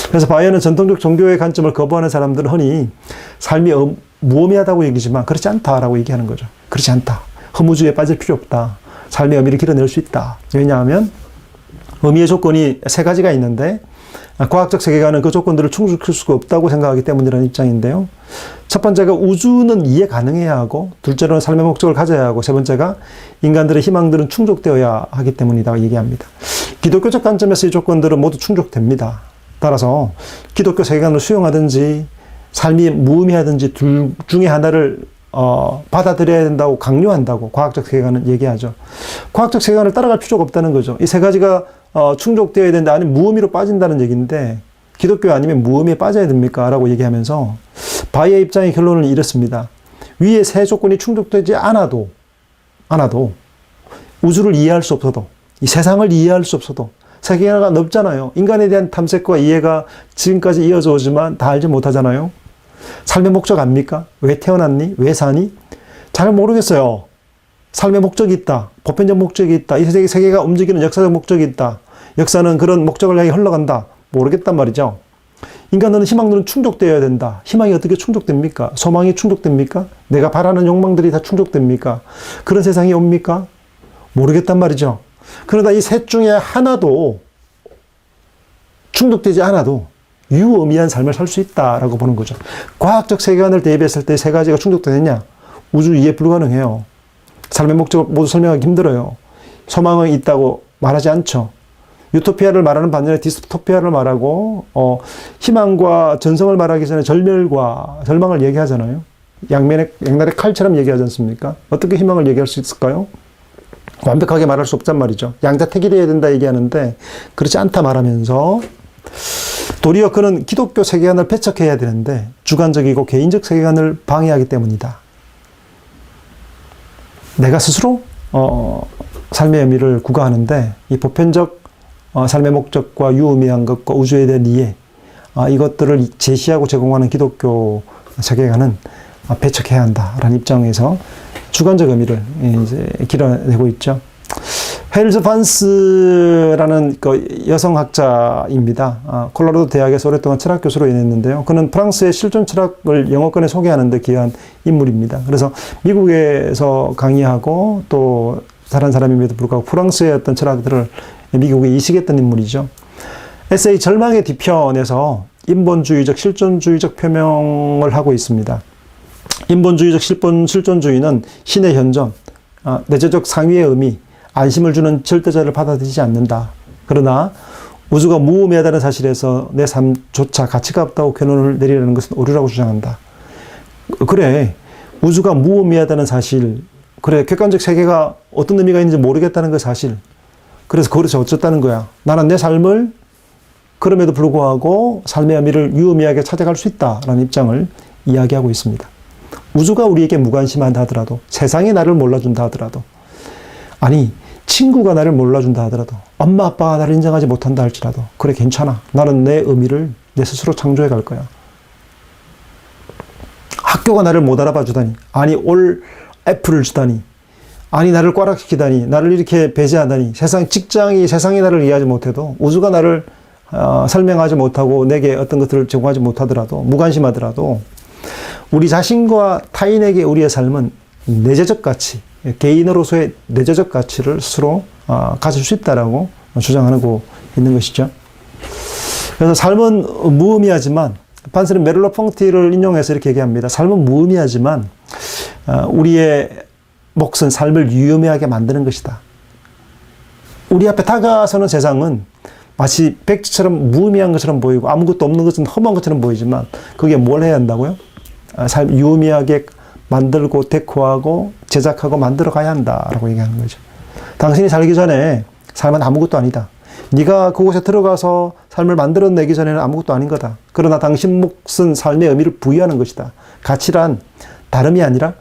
그래서 바이어는 전통적 종교의 관점을 거부하는 사람들은 흔히 삶이 무의미하다고 얘기지만 그렇지 않다라고 얘기하는 거죠. 그렇지 않다. 허무주의에 빠질 필요 없다. 삶의 의미를 길어낼 수 있다. 왜냐하면 의미의 조건이 세 가지가 있는데 과학적 세계관은 그 조건들을 충족시킬 수가 없다고 생각하기 때문이라는 입장인데요. 첫 번째가 우주는 이해 가능해야 하고, 둘째로는 삶의 목적을 가져야 하고, 세 번째가 인간들의 희망들은 충족되어야 하기 때문이다 얘기합니다. 기독교적 관점에서 이 조건들은 모두 충족됩니다. 따라서 기독교 세계관을 수용하든지 삶이 무의미하든지 둘 중에 하나를 받아들여야 된다고 강요한다고 과학적 세계관은 얘기하죠. 과학적 세계관을 따라갈 필요가 없다는 거죠. 이 세 가지가 충족되어야 된다, 아니면 무의미로 빠진다는 얘기인데 기독교 아니면 무의미에 빠져야 됩니까? 라고 얘기하면서 바이의 입장의 결론을 이렇습니다. 위의 세 조건이 충족되지 않아도 우주를 이해할 수 없어도, 이 세상을 이해할 수 없어도, 세계가 넓잖아요. 인간에 대한 탐색과 이해가 지금까지 이어져 오지만 다 알지 못하잖아요. 삶의 목적 압니까? 왜 태어났니? 왜 사니? 잘 모르겠어요. 삶의 목적이 있다. 보편적 목적이 있다. 이 세계가 움직이는 역사적 목적이 있다. 역사는 그런 목적을 향해 흘러간다. 모르겠단 말이죠. 인간은 희망들은 충족되어야 된다. 희망이 어떻게 충족됩니까? 소망이 충족됩니까? 내가 바라는 욕망들이 다 충족됩니까? 그런 세상이 옵니까? 모르겠단 말이죠. 그러나 이 셋 중에 하나도 충족되지 않아도 유의미한 삶을 살 수 있다라고 보는 거죠. 과학적 세계관을 대입했을 때 세 가지가 충족되느냐? 우주 이해 불가능해요. 삶의 목적을 모두 설명하기 힘들어요. 소망은 있다고 말하지 않죠. 유토피아를 말하는 반면에 디스토피아를 말하고 희망과 전성을 말하기 전에 절멸과 절망을 얘기하잖아요. 양날의 칼처럼 얘기하지 않습니까? 어떻게 희망을 얘기할 수 있을까요? 완벽하게 말할 수 없단 말이죠. 양자택일해야 된다 얘기하는데 그렇지 않다 말하면서 도리어 그는 기독교 세계관을 배척해야 되는데 주관적이고 개인적 세계관을 방해하기 때문이다. 내가 스스로 삶의 의미를 구가하는데 이 보편적 삶의 목적과 유의미한 것과 우주에 대한 이해, 이것들을 제시하고 제공하는 기독교 세계관은 배척해야 한다라는 입장에서 주관적 의미를 이제 길어내고 있죠. 헬즈 반스라는 그 여성학자입니다. 콜로라도 대학에서 오랫동안 철학 교수로 일했는데요. 그는 프랑스의 실존 철학을 영어권에 소개하는 데 기여한 인물입니다. 그래서 미국에서 강의하고 또 다른 사람임에도 불구하고 프랑스의 어떤 철학들을 미국에 이식했던 인물이죠. 에세이 절망의 뒤편에서 인본주의적 실존주의적 표명을 하고 있습니다. 인본주의적 실존주의는 신의 현존, 내재적 상위의 의미, 안심을 주는 절대자를 받아들이지 않는다. 그러나 우주가 무의미하다는 사실에서 내 삶조차 가치가 없다고 결론을 내리려는 것은 오류라고 주장한다. 그래, 우주가 무의미하다는 사실, 그래, 객관적 세계가 어떤 의미가 있는지 모르겠다는 그 사실, 그래서 그것이 어쩌다는 거야. 나는 내 삶을 그럼에도 불구하고 삶의 의미를 유의미하게 찾아갈 수 있다라는 입장을 이야기하고 있습니다. 우주가 우리에게 무관심한다 하더라도, 세상이 나를 몰라준다 하더라도, 아니 친구가 나를 몰라준다 하더라도, 엄마 아빠가 나를 인정하지 못한다 할지라도 그래 괜찮아. 나는 내 의미를 내 스스로 창조해 갈 거야. 학교가 나를 못 알아봐 주다니, 아니 올 F를 주다니, 아니 나를 꽈락시키다니, 나를 이렇게 배제하다니, 직장이 세상이 나를 이해하지 못해도, 우주가 나를 설명하지 못하고 내게 어떤 것들을 제공하지 못하더라도, 무관심하더라도 우리 자신과 타인에게 우리의 삶은 내재적 가치, 개인으로서의 내재적 가치를 스스로 가질 수 있다라고 주장하고 있는 것이죠. 그래서 삶은 무의미하지만, 반스는 메를로퐁티를 인용해서 이렇게 얘기합니다. 삶은 무의미하지만 우리의 몫은 삶을 유의미하게 만드는 것이다. 우리 앞에 다가서는 세상은 마치 백지처럼 무의미한 것처럼 보이고 아무것도 없는 것은 험한 것처럼 보이지만, 그게 뭘 해야 한다고요? 삶 유의미하게 만들고 데코하고 제작하고 만들어 가야 한다라고 얘기하는 거죠. 당신이 살기 전에 삶은 아무것도 아니다. 네가 그곳에 들어가서 삶을 만들어내기 전에는 아무것도 아닌 거다. 그러나 당신 몫은 삶의 의미를 부여하는 것이다. 가치란 다름이 아니라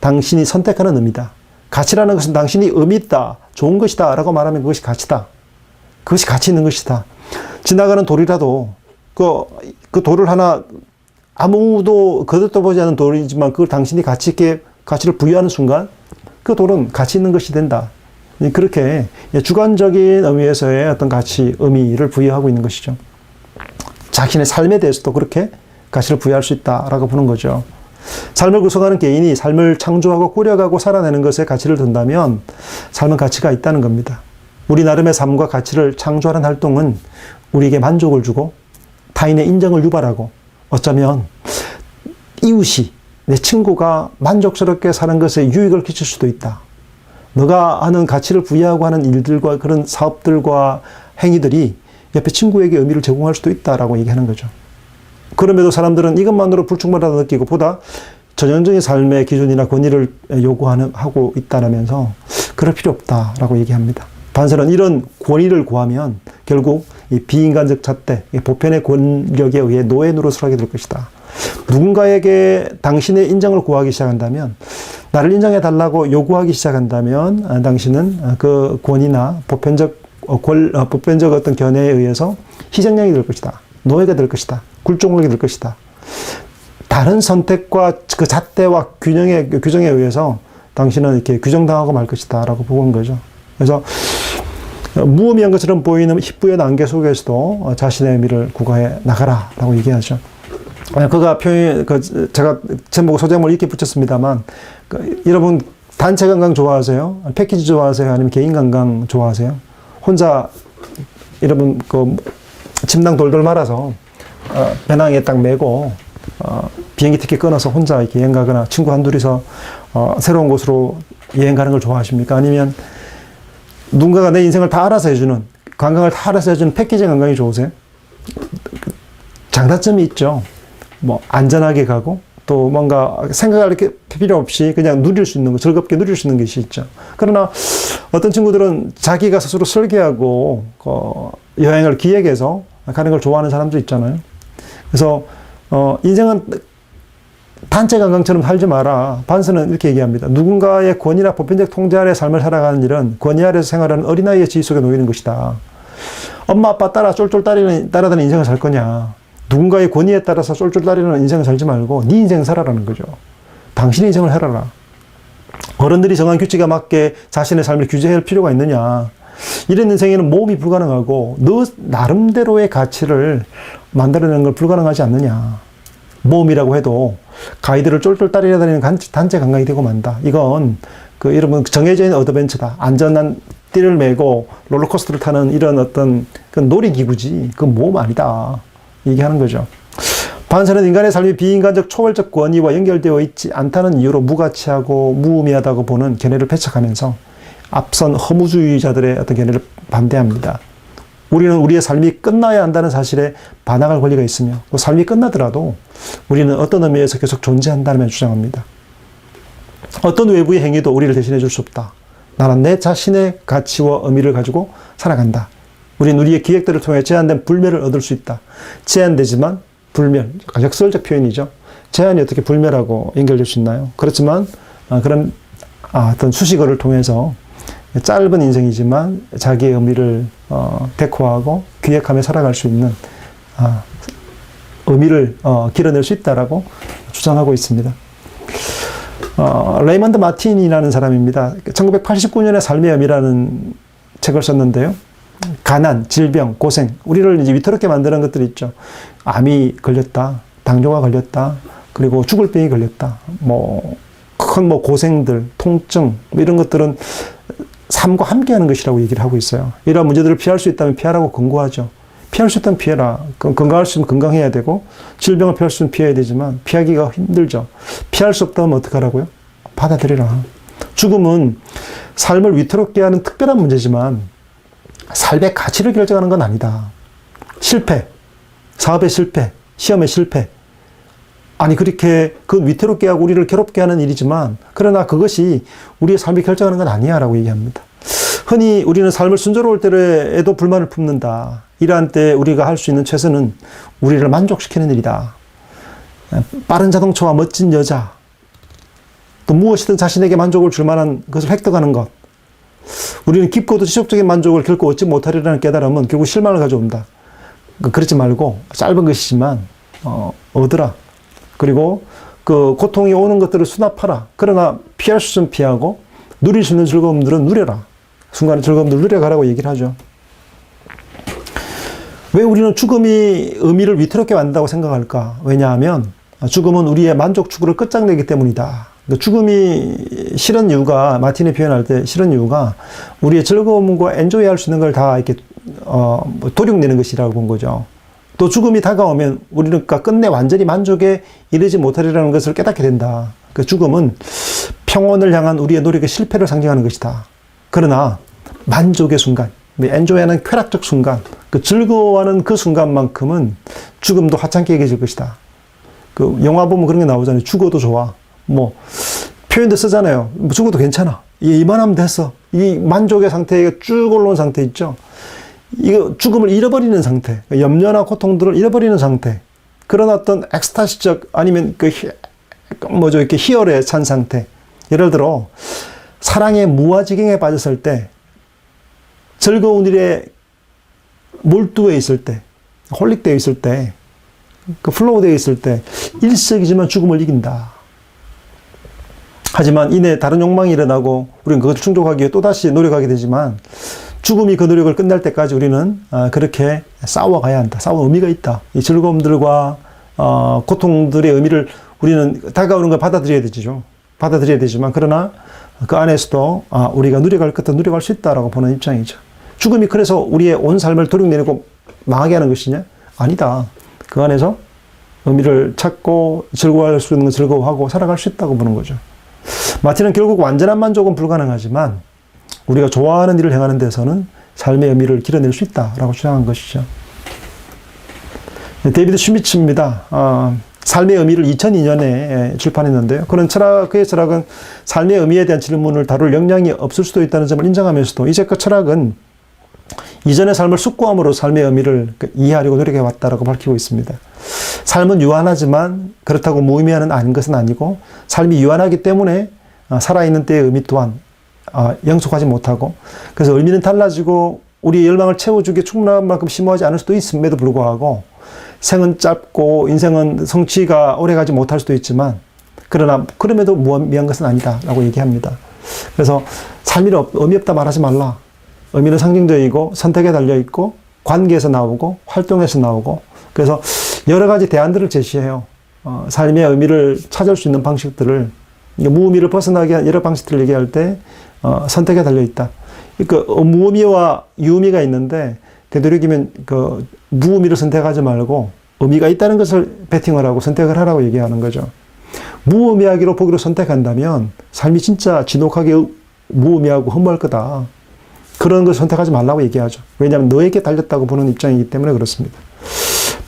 당신이 선택하는 의미다. 가치라는 것은 당신이 의미 있다, 좋은 것이다 라고 말하면 그것이 가치다. 그것이 가치 있는 것이다. 지나가는 돌이라도 그 돌을 하나, 아무도 거들떠 보지 않은 돌이지만 그걸 당신이 가치 있게 가치를 부여하는 순간 그 돌은 가치 있는 것이 된다. 그렇게 주관적인 의미에서의 어떤 가치, 의미를 부여하고 있는 것이죠. 자신의 삶에 대해서도 그렇게 가치를 부여할 수 있다라고 보는 거죠. 삶을 구성하는 개인이 삶을 창조하고 꾸려가고 살아내는 것에 가치를 둔다면 삶은 가치가 있다는 겁니다. 우리 나름의 삶과 가치를 창조하는 활동은 우리에게 만족을 주고 타인의 인정을 유발하고, 어쩌면 이웃이, 내 친구가 만족스럽게 사는 것에 유익을 끼칠 수도 있다. 너가 하는 가치를 부여하고 하는 일들과 그런 사업들과 행위들이 옆에 친구에게 의미를 제공할 수도 있다라고 얘기하는 거죠. 그럼에도 사람들은 이것만으로 불충분하다 느끼고 보다 전형적인 삶의 기준이나 권위를 요구하고 있다라면서 그럴 필요 없다라고 얘기합니다. 반세는 이런 권위를 구하면 결국 이 비인간적 잣대, 보편의 권력에 의해 노예 노릇을 하게 될 것이다. 누군가에게 당신의 인정을 구하기 시작한다면, 나를 인정해 달라고 요구하기 시작한다면 당신은 그 권위나 보편적 어떤 견해에 의해서 희생양이 될 것이다. 노예가 될 것이다. 굴종하게 될 것이다. 다른 선택과 그 잣대와 규정에 의해서 당신은 이렇게 규정당하고 말 것이다 라고 보는 거죠. 그래서 무의미한 것처럼 보이는 희뿌연 안개 속에서도 자신의 의미를 구가해 나가라 라고 얘기하죠. 그가 제가 제목 소제목을 이렇게 붙였습니다만, 여러분 단체 관광 좋아하세요? 패키지 좋아하세요? 아니면 개인 관광 좋아하세요? 혼자 여러분 침낭 돌돌 말아서 배낭에 딱 메고 비행기 티켓 끊어서 혼자 이렇게 여행 가거나 친구 한둘이서 새로운 곳으로 여행 가는 걸 좋아하십니까? 아니면 누군가가 내 인생을 다 알아서 해주는, 관광을 다 알아서 해주는 패키지 관광이 좋으세요? 장단점이 있죠. 뭐 안전하게 가고 또 뭔가 생각할 게 필요 없이 그냥 누릴 수 있는 거, 즐겁게 누릴 수 있는 것이 있죠. 그러나 어떤 친구들은 자기가 스스로 설계하고 여행을 기획해서 가는 걸 좋아하는 사람도 있잖아요. 그래서 인생은 단체 관광처럼 살지 마라. 반스는 이렇게 얘기합니다. 누군가의 권위나 보편적 통제 아래 삶을 살아가는 일은 권위 아래서 생활하는 어린아이의 지위 속에 놓이는 것이다. 엄마 아빠 따라 쫄쫄 따라다니는 인생을 살 거냐. 누군가의 권위에 따라서 쫄쫄 따르는 인생을 살지 말고 네 인생 살아라는 거죠. 당신의 인생을 해라라. 어른들이 정한 규칙에 맞게 자신의 삶을 규제할 필요가 있느냐. 이런 인생에는 모험이 불가능하고 너 나름대로의 가치를 만들어내는 걸 불가능하지 않느냐. 모험이라고 해도 가이드를 쫄쫄 따라다니는 단체 관광이 되고 만다. 이건 여러분 정해져 있는 어드벤처다. 안전한 띠를 메고 롤러코스터를 타는 이런 어떤 그 놀이기구지. 그건 모험 아니다. 얘기하는 거죠. 반사는 인간의 삶이 비인간적 초월적 권위와 연결되어 있지 않다는 이유로 무가치하고 무의미하다고 보는 견해를 배척하면서 앞선 허무주의자들의 어떤 견해를 반대합니다. 우리는 우리의 삶이 끝나야 한다는 사실에 반항할 권리가 있으며 또 삶이 끝나더라도 우리는 어떤 의미에서 계속 존재한다며 주장합니다. 어떤 외부의 행위도 우리를 대신해 줄 수 없다. 나는 내 자신의 가치와 의미를 가지고 살아간다. 우리는 우리의 기획들을 통해 제한된 불멸을 얻을 수 있다. 제한되지만 불멸, 역설적 표현이죠. 제한이 어떻게 불멸하고 연결될 수 있나요? 그렇지만 그런 어떤 수식어를 통해서 짧은 인생이지만 자기의 의미를 데코하고 기획하며 살아갈 수 있는 의미를 길어낼 수 있다라고 주장하고 있습니다. 레이먼드 마틴이라는 사람입니다. 1989년에 삶의 의미라는 책을 썼는데요. 가난, 질병, 고생, 우리를 이제 위태롭게 만드는 것들이 있죠. 암이 걸렸다, 당뇨가 걸렸다, 그리고 죽을 병이 걸렸다, 큰 고생들, 통증, 이런 것들은 삶과 함께하는 것이라고 얘기를 하고 있어요. 이러한 문제들을 피할 수 있다면 피하라고 권고하죠. 피할 수 있다면 피해라. 건강할 수 있으면 건강해야 되고, 질병을 피할 수 있으면 피해야 되지만, 피하기가 힘들죠. 피할 수 없다면 어떡하라고요? 받아들이라. 죽음은 삶을 위태롭게 하는 특별한 문제지만, 삶의 가치를 결정하는 건 아니다. 실패, 사업의 실패, 시험의 실패. 아니, 그렇게 위태롭게 하고 우리를 괴롭게 하는 일이지만, 그러나 그것이 우리의 삶이 결정하는 건 아니야 라고 얘기합니다. 흔히 우리는 삶을 순조로울 때에도 불만을 품는다. 이러한 때 우리가 할 수 있는 최선은 우리를 만족시키는 일이다. 빠른 자동차와 멋진 여자, 또 무엇이든 자신에게 만족을 줄 만한 것을 획득하는 것. 우리는 깊고도 지속적인 만족을 결코 얻지 못하리라는 깨달음은 결국 실망을 가져온다. 그렇지 말고 짧은 것이지만 얻으라. 그리고 그 고통이 오는 것들을 수납하라. 그러나 피할 수 있으면 피하고 누릴 수 있는 즐거움들은 누려라. 순간의 즐거움들을 누려가라고 얘기를 하죠. 왜 우리는 죽음이 의미를 위태롭게 만든다고 생각할까? 왜냐하면 죽음은 우리의 만족 추구를 끝장내기 때문이다. 죽음이 싫은 이유가, 마틴이 표현할 때 싫은 이유가 우리의 즐거움과 엔조이 할 수 있는 걸 다 이렇게 도륙내는 것이라고 본 거죠. 또 죽음이 다가오면 우리는 끝내 완전히 만족에 이르지 못하리라는 것을 깨닫게 된다. 그 죽음은 평온을 향한 우리의 노력의 실패를 상징하는 것이다. 그러나 만족의 순간, 엔조이하는 쾌락적 순간, 그 즐거워하는 그 순간만큼은 죽음도 하찮게 여겨질 것이다. 그 영화 보면 그런 게 나오잖아요. 죽어도 좋아. 표현도 쓰잖아요. 죽어도 괜찮아. 이만하면 됐어. 이 만족의 상태가 쭉 올라온 상태 있죠. 이거 죽음을 잃어버리는 상태, 염려나 고통들을 잃어버리는 상태, 그런 어떤 엑스타시적 아니면 이렇게 희열에 찬 상태. 예를 들어 사랑의 무아지경에 빠졌을 때, 즐거운 일에 몰두해 있을 때, 홀릭되어 있을 때, 플로우되어 있을 때 일석이지만 죽음을 이긴다. 하지만 이내 다른 욕망이 일어나고 우리는 그것을 충족하기 위해 또다시 노력하게 되지만 죽음이 그 노력을 끝날 때까지 우리는 그렇게 싸워가야 한다. 싸워 의미가 있다. 이 즐거움들과 고통들의 의미를 우리는 다가오는 걸 받아들여야 되죠. 받아들여야 되지만 그러나 그 안에서도 우리가 누려갈 것도 누려갈 수 있다라고 보는 입장이죠. 죽음이 그래서 우리의 온 삶을 도륙내고 망하게 하는 것이냐? 아니다. 그 안에서 의미를 찾고 즐거워할 수 있는 건 즐거워하고 살아갈 수 있다고 보는 거죠. 마틴은 결국 완전한 만족은 불가능하지만 우리가 좋아하는 일을 행하는 데서는 삶의 의미를 길어낼 수 있다라고 주장한 것이죠. 데이비드 슈미츠입니다. 삶의 의미를 2002년에 출판했는데요. 그의 철학은 삶의 의미에 대한 질문을 다룰 역량이 없을 수도 있다는 점을 인정하면서도 이제껏 철학은 이전의 삶을 숙고함으로 삶의 의미를 이해하려고 노력해왔다라고 밝히고 있습니다. 삶은 유한하지만 그렇다고 무의미한 것은 아니고 삶이 유한하기 때문에 살아있는 때의 의미 또한 영속하지 못하고 그래서 의미는 달라지고 우리의 열망을 채워주기에 충분한 만큼 심오하지 않을 수도 있음에도 불구하고 생은 짧고 인생은 성취가 오래가지 못할 수도 있지만 그러나 그럼에도 무의미한 것은 아니다 라고 얘기합니다. 그래서 삶이 의미 없다 말하지 말라. 의미는 상징적이고 선택에 달려있고 관계에서 나오고 활동에서 나오고 그래서 여러 가지 대안들을 제시해요. 삶의 의미를 찾을 수 있는 방식들을 무의미를 벗어나게 한 여러 방식들을 얘기할 때 선택에 달려있다. 그러니까 무의미와 유의미가 있는데 되도록이면 그 무의미를 선택하지 말고 의미가 있다는 것을 베팅을 하고 선택을 하라고 얘기하는 거죠. 무의미하기로 보기로 선택한다면 삶이 진짜 지독하게 무의미하고 허무할 거다. 그런 걸 선택하지 말라고 얘기하죠. 왜냐하면 너에게 달렸다고 보는 입장이기 때문에 그렇습니다.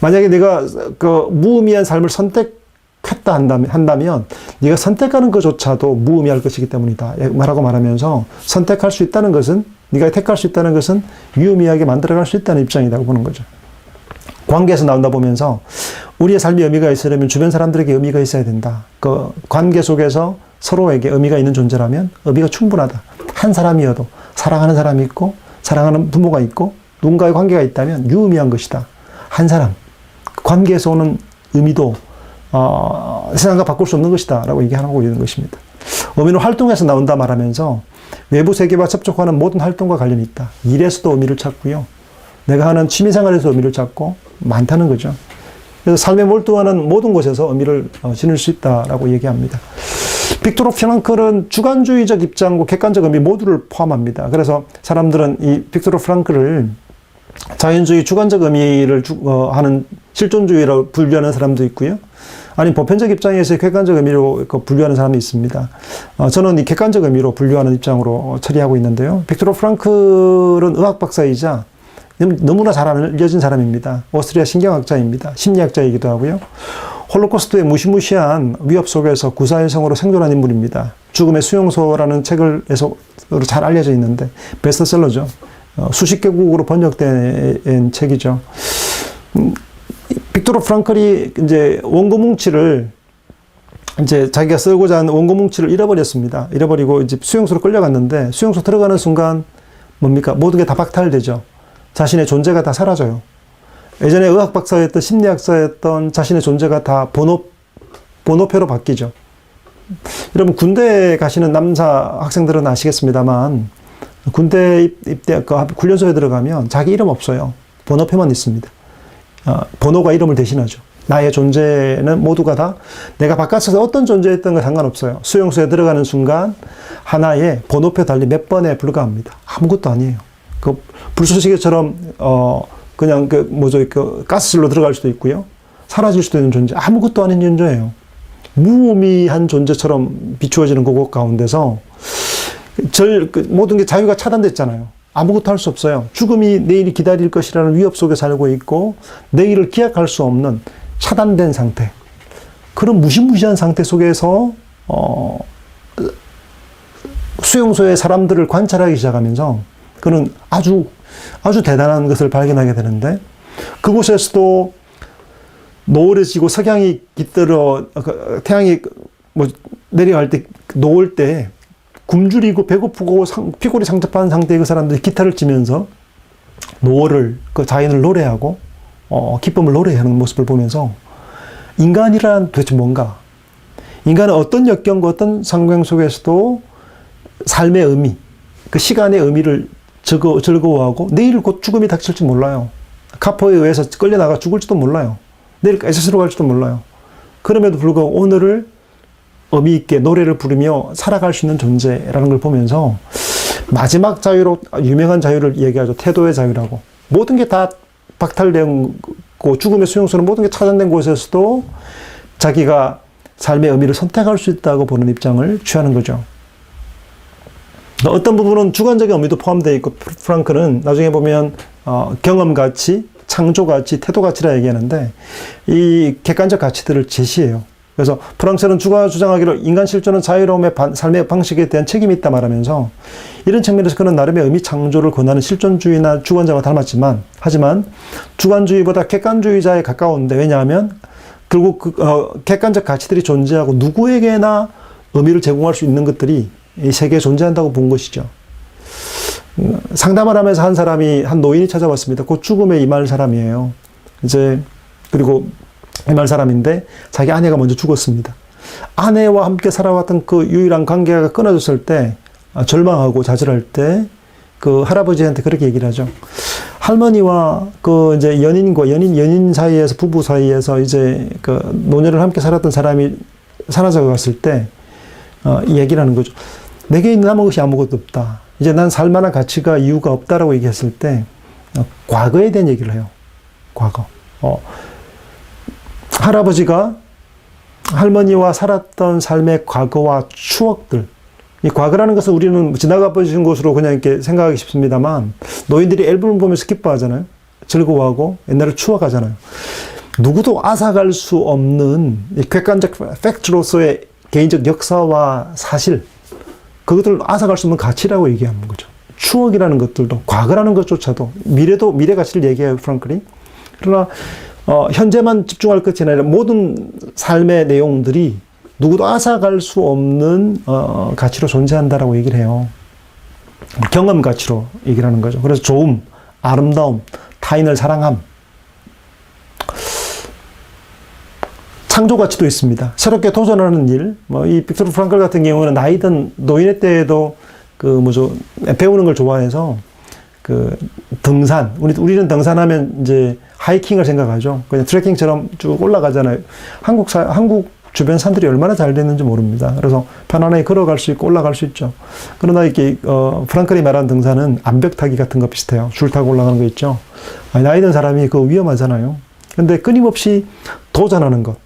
만약에 내가 그 무의미한 삶을 선택했다 한다면 네가 선택하는 것조차도 무의미할 것이기 때문이다. 라고 말하면서 선택할 수 있다는 것은 네가 택할 수 있다는 것은 유의미하게 만들어갈 수 있다는 입장이라고 보는 거죠. 관계에서 나온다 보면서 우리의 삶에 의미가 있으려면 주변 사람들에게 의미가 있어야 된다. 그 관계 속에서 서로에게 의미가 있는 존재라면 의미가 충분하다. 한 사람이어도 사랑하는 사람이 있고 사랑하는 부모가 있고 누군가의 관계가 있다면 유의미한 것이다. 한 사람 관계에서 오는 의미도 세상과 바꿀 수 없는 것이다 라고 얘기하고 있는 것입니다. 의미는 활동에서 나온다 말하면서 외부 세계와 접촉하는 모든 활동과 관련이 있다. 일에서도 의미를 찾고요. 내가 하는 취미생활에서 의미를 찾고 많다는 거죠. 그래서 삶에 몰두하는 모든 곳에서 의미를 지닐 수 있다라고 얘기합니다. 빅토르 프랑클은 주관주의적 입장과 객관적 의미 모두를 포함합니다. 그래서 사람들은 이 빅토르 프랑클을 자연주의 주관적 의미를 하는 실존주의로 분류하는 사람도 있고요. 아니 보편적 입장에서 객관적 의미로 분류하는 사람이 있습니다. 저는 이 객관적 의미로 분류하는 입장으로 처리하고 있는데요. 빅토르 프랑클은 의학 박사이자 너무나 잘 알려진 사람입니다. 오스트리아 신경학자입니다. 심리학자이기도 하고요. 홀로코스트의 무시무시한 위협 속에서 구사일성으로 생존한 인물입니다. 죽음의 수용소라는 책을 해서 잘 알려져 있는데 베스트셀러죠. 수십 개국으로 번역된 책이죠. 빅토르 프랑클이 이제 원고 뭉치를 이제 자기가 쓰고자 하는 원고 뭉치를 잃어버렸습니다. 잃어버리고 이제 수용소로 끌려갔는데 수용소 들어가는 순간 뭡니까? 모든 게 다 박탈되죠. 자신의 존재가 다 사라져요. 예전에 의학 박사였던 심리학자였던 자신의 존재가 다 번호표로 바뀌죠. 여러분 군대 가시는 남자 학생들은 아시겠습니다만 군대 입대 훈련소에 들어가면 자기 이름 없어요. 번호표만 있습니다. 번호가 이름을 대신하죠. 나의 존재는 모두가 다 내가 바깥에서 어떤 존재였던 건 상관없어요. 수용소에 들어가는 순간 하나의 번호표 달리 몇 번에 불과합니다. 아무것도 아니에요. 그 불쏘시개처럼 그냥 그 가스실로 들어갈 수도 있고요. 사라질 수도 있는 존재. 아무것도 아닌 존재예요. 무의미한 존재처럼 비추어지는 그곳 가운데서 모든 게 자유가 차단됐잖아요. 아무것도 할 수 없어요. 죽음이 내일이 기다릴 것이라는 위협 속에 살고 있고 내일을 기약할 수 없는 차단된 상태. 그런 무시무시한 상태 속에서 수용소의 사람들을 관찰하기 시작하면서 그는 아주 대단한 것을 발견하게 되는데 그곳에서도 노을이 지고 석양이 깃들어 태양이 내려갈 때 놓을 때 굶주리고 배고프고 피골이 상접한 상태의 그 사람들이 기타를 치면서 노을을 그 자연을 노래하고 기쁨을 노래하는 모습을 보면서 인간이란 도대체 뭔가? 인간은 어떤 역경과 어떤 상황 속에서도 삶의 의미, 그 시간의 의미를 즐거워하고 내일 곧 죽음이 닥칠지 몰라요. 카포에 의해서 끌려나가 죽을지도 몰라요. 내일 SS로 갈지도 몰라요. 그럼에도 불구하고 오늘을 의미 있게 노래를 부르며 살아갈 수 있는 존재라는 걸 보면서 마지막 자유로 유명한 자유를 얘기하죠. 태도의 자유라고. 모든 게 다 박탈된 죽음의 수용소는 모든 게 차단된 곳에서도 자기가 삶의 의미를 선택할 수 있다고 보는 입장을 취하는 거죠. 어떤 부분은 주관적인 의미도 포함되어 있고 프랑클은 나중에 보면 경험 가치, 창조 가치, 태도 가치라 얘기하는데 이 객관적 가치들을 제시해요. 그래서 프랑스는 주장하기를 인간 실존은 자유로움의 삶의 방식에 대한 책임이 있다 말하면서 이런 측면에서 그는 나름의 의미 창조를 권하는 실존주의나 주관자와 닮았지만 하지만 주관주의보다 객관주의자에 가까운데 왜냐하면 결국 객관적 가치들이 존재하고 누구에게나 의미를 제공할 수 있는 것들이 이 세계에 존재한다고 본 것이죠. 상담을 하면서 한 노인이 찾아왔습니다. 곧 죽음에 임할 사람이에요. 그리고 임할 사람인데 자기 아내가 먼저 죽었습니다. 아내와 함께 살아왔던 그 유일한 관계가 끊어졌을 때 절망하고 좌절할 때 그 할아버지한테 그렇게 얘기를 하죠. 할머니와 그 이제 연인 사이에서, 부부 사이에서 이제 그 노년을 함께 살았던 사람이 사라져 갔을 때, 이 얘기를 하는 거죠. 내게 남은 것이 아무것도 없다. 이제 난 살만한 가치가, 이유가 없다라고 얘기했을 때, 과거에 대한 얘기를 해요. 과거. 할아버지가 할머니와 살았던 삶의 과거와 추억들. 이 과거라는 것은 우리는 지나가 버리신 것으로 그냥 이렇게 생각하기 쉽습니다만, 노인들이 앨범을 보면서 기뻐하잖아요. 즐거워하고, 옛날을 추억하잖아요. 누구도 앗아갈 수 없는 객관적 팩트로서의 개인적 역사와 사실, 그것들을 앗아갈 수 없는 가치라고 얘기하는 거죠. 추억이라는 것들도, 과거라는 것조차도, 미래 가치를 얘기해요, 프랑클이. 그러나, 현재만 집중할 것이 아니라 모든 삶의 내용들이 누구도 앗아갈 수 없는 가치로 존재한다라고 얘기를 해요. 경험 가치로 얘기를 하는 거죠. 그래서 좋음, 아름다움, 타인을 사랑함, 창조 가치도 있습니다. 새롭게 도전하는 일, 이 빅토르 프랑클 같은 경우는 나이든 노인의 때에도 배우는 걸 좋아해서 등산, 우리는 등산하면 이제 하이킹을 생각하죠. 그냥 트레킹처럼 쭉 올라가잖아요. 한국 주변 산들이 얼마나 잘 됐는지 모릅니다. 그래서 편안하게 걸어갈 수 있고 올라갈 수 있죠. 그러나 이렇게 프랑클이 말한 등산은 암벽 타기 같은 거 비슷해요. 줄 타고 올라가는 거 있죠. 나이 든 사람이 그거 위험하잖아요. 근데 끊임없이 도전하는 것,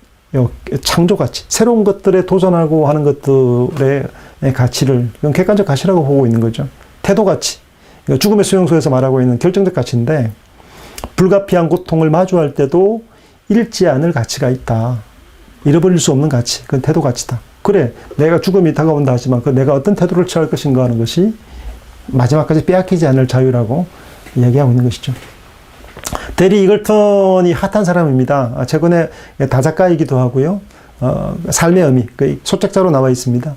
창조 가치, 새로운 것들에 도전하고 하는 것들의 가치를, 이건 객관적 가치라고 보고 있는 거죠. 태도 가치, 죽음의 수용소에서 말하고 있는 결정적 가치인데, 불가피한 고통을 마주할 때도 잃지 않을 가치가 있다. 잃어버릴 수 없는 가치, 그건 태도 가치다. 그래, 내가 죽음이 다가온다 하지만 내가 어떤 태도를 취할 것인가 하는 것이 마지막까지 빼앗기지 않을 자유라고 이야기하고 있는 것이죠. 데리 이글턴이 핫한 사람입니다. 최근에 다작가이기도 하고요. 삶의 의미, 소책자로 나와 있습니다.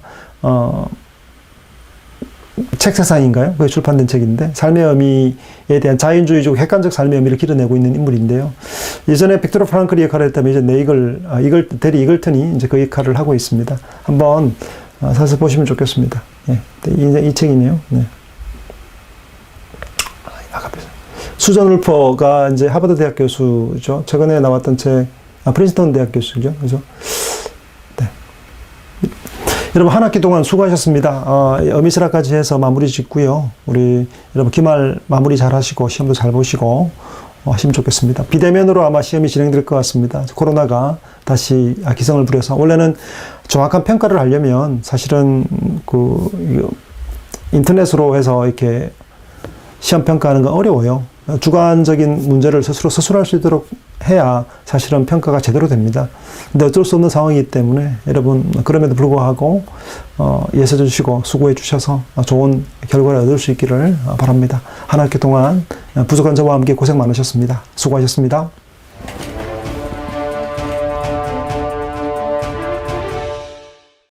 책 세상인가요? 그게 출판된 책인데, 삶의 의미에 대한 자연주의적 객관적 삶의 의미를 길어내고 있는 인물인데요. 예전에 빅토르 프랑클이 역할을 했다면 이제 데리 이글턴이 이제 그 역할을 하고 있습니다. 한번 사서 보시면 좋겠습니다. 예, 이 책이네요. 네. 수전 울퍼가 이제 하버드 대학 교수죠. 최근에 나왔던 책, 프린스턴 대학 교수죠. 그죠? 네. 여러분, 한 학기 동안 수고하셨습니다. 어미스라까지 해서 마무리 짓고요. 우리 여러분 기말 마무리 잘 하시고, 시험도 잘 보시고, 하시면 좋겠습니다. 비대면으로 아마 시험이 진행될 것 같습니다. 코로나가 다시 기승을 부려서. 원래는 정확한 평가를 하려면 사실은 인터넷으로 해서 이렇게 시험 평가하는 건 어려워요. 주관적인 문제를 스스로 서술할 수 있도록 해야 사실은 평가가 제대로 됩니다. 근데 어쩔 수 없는 상황이기 때문에 여러분, 그럼에도 불구하고 예서 주시고 수고해 주셔서 좋은 결과를 얻을 수 있기를 바랍니다. 한 학기 동안 부족한 저와 함께 고생 많으셨습니다. 수고하셨습니다.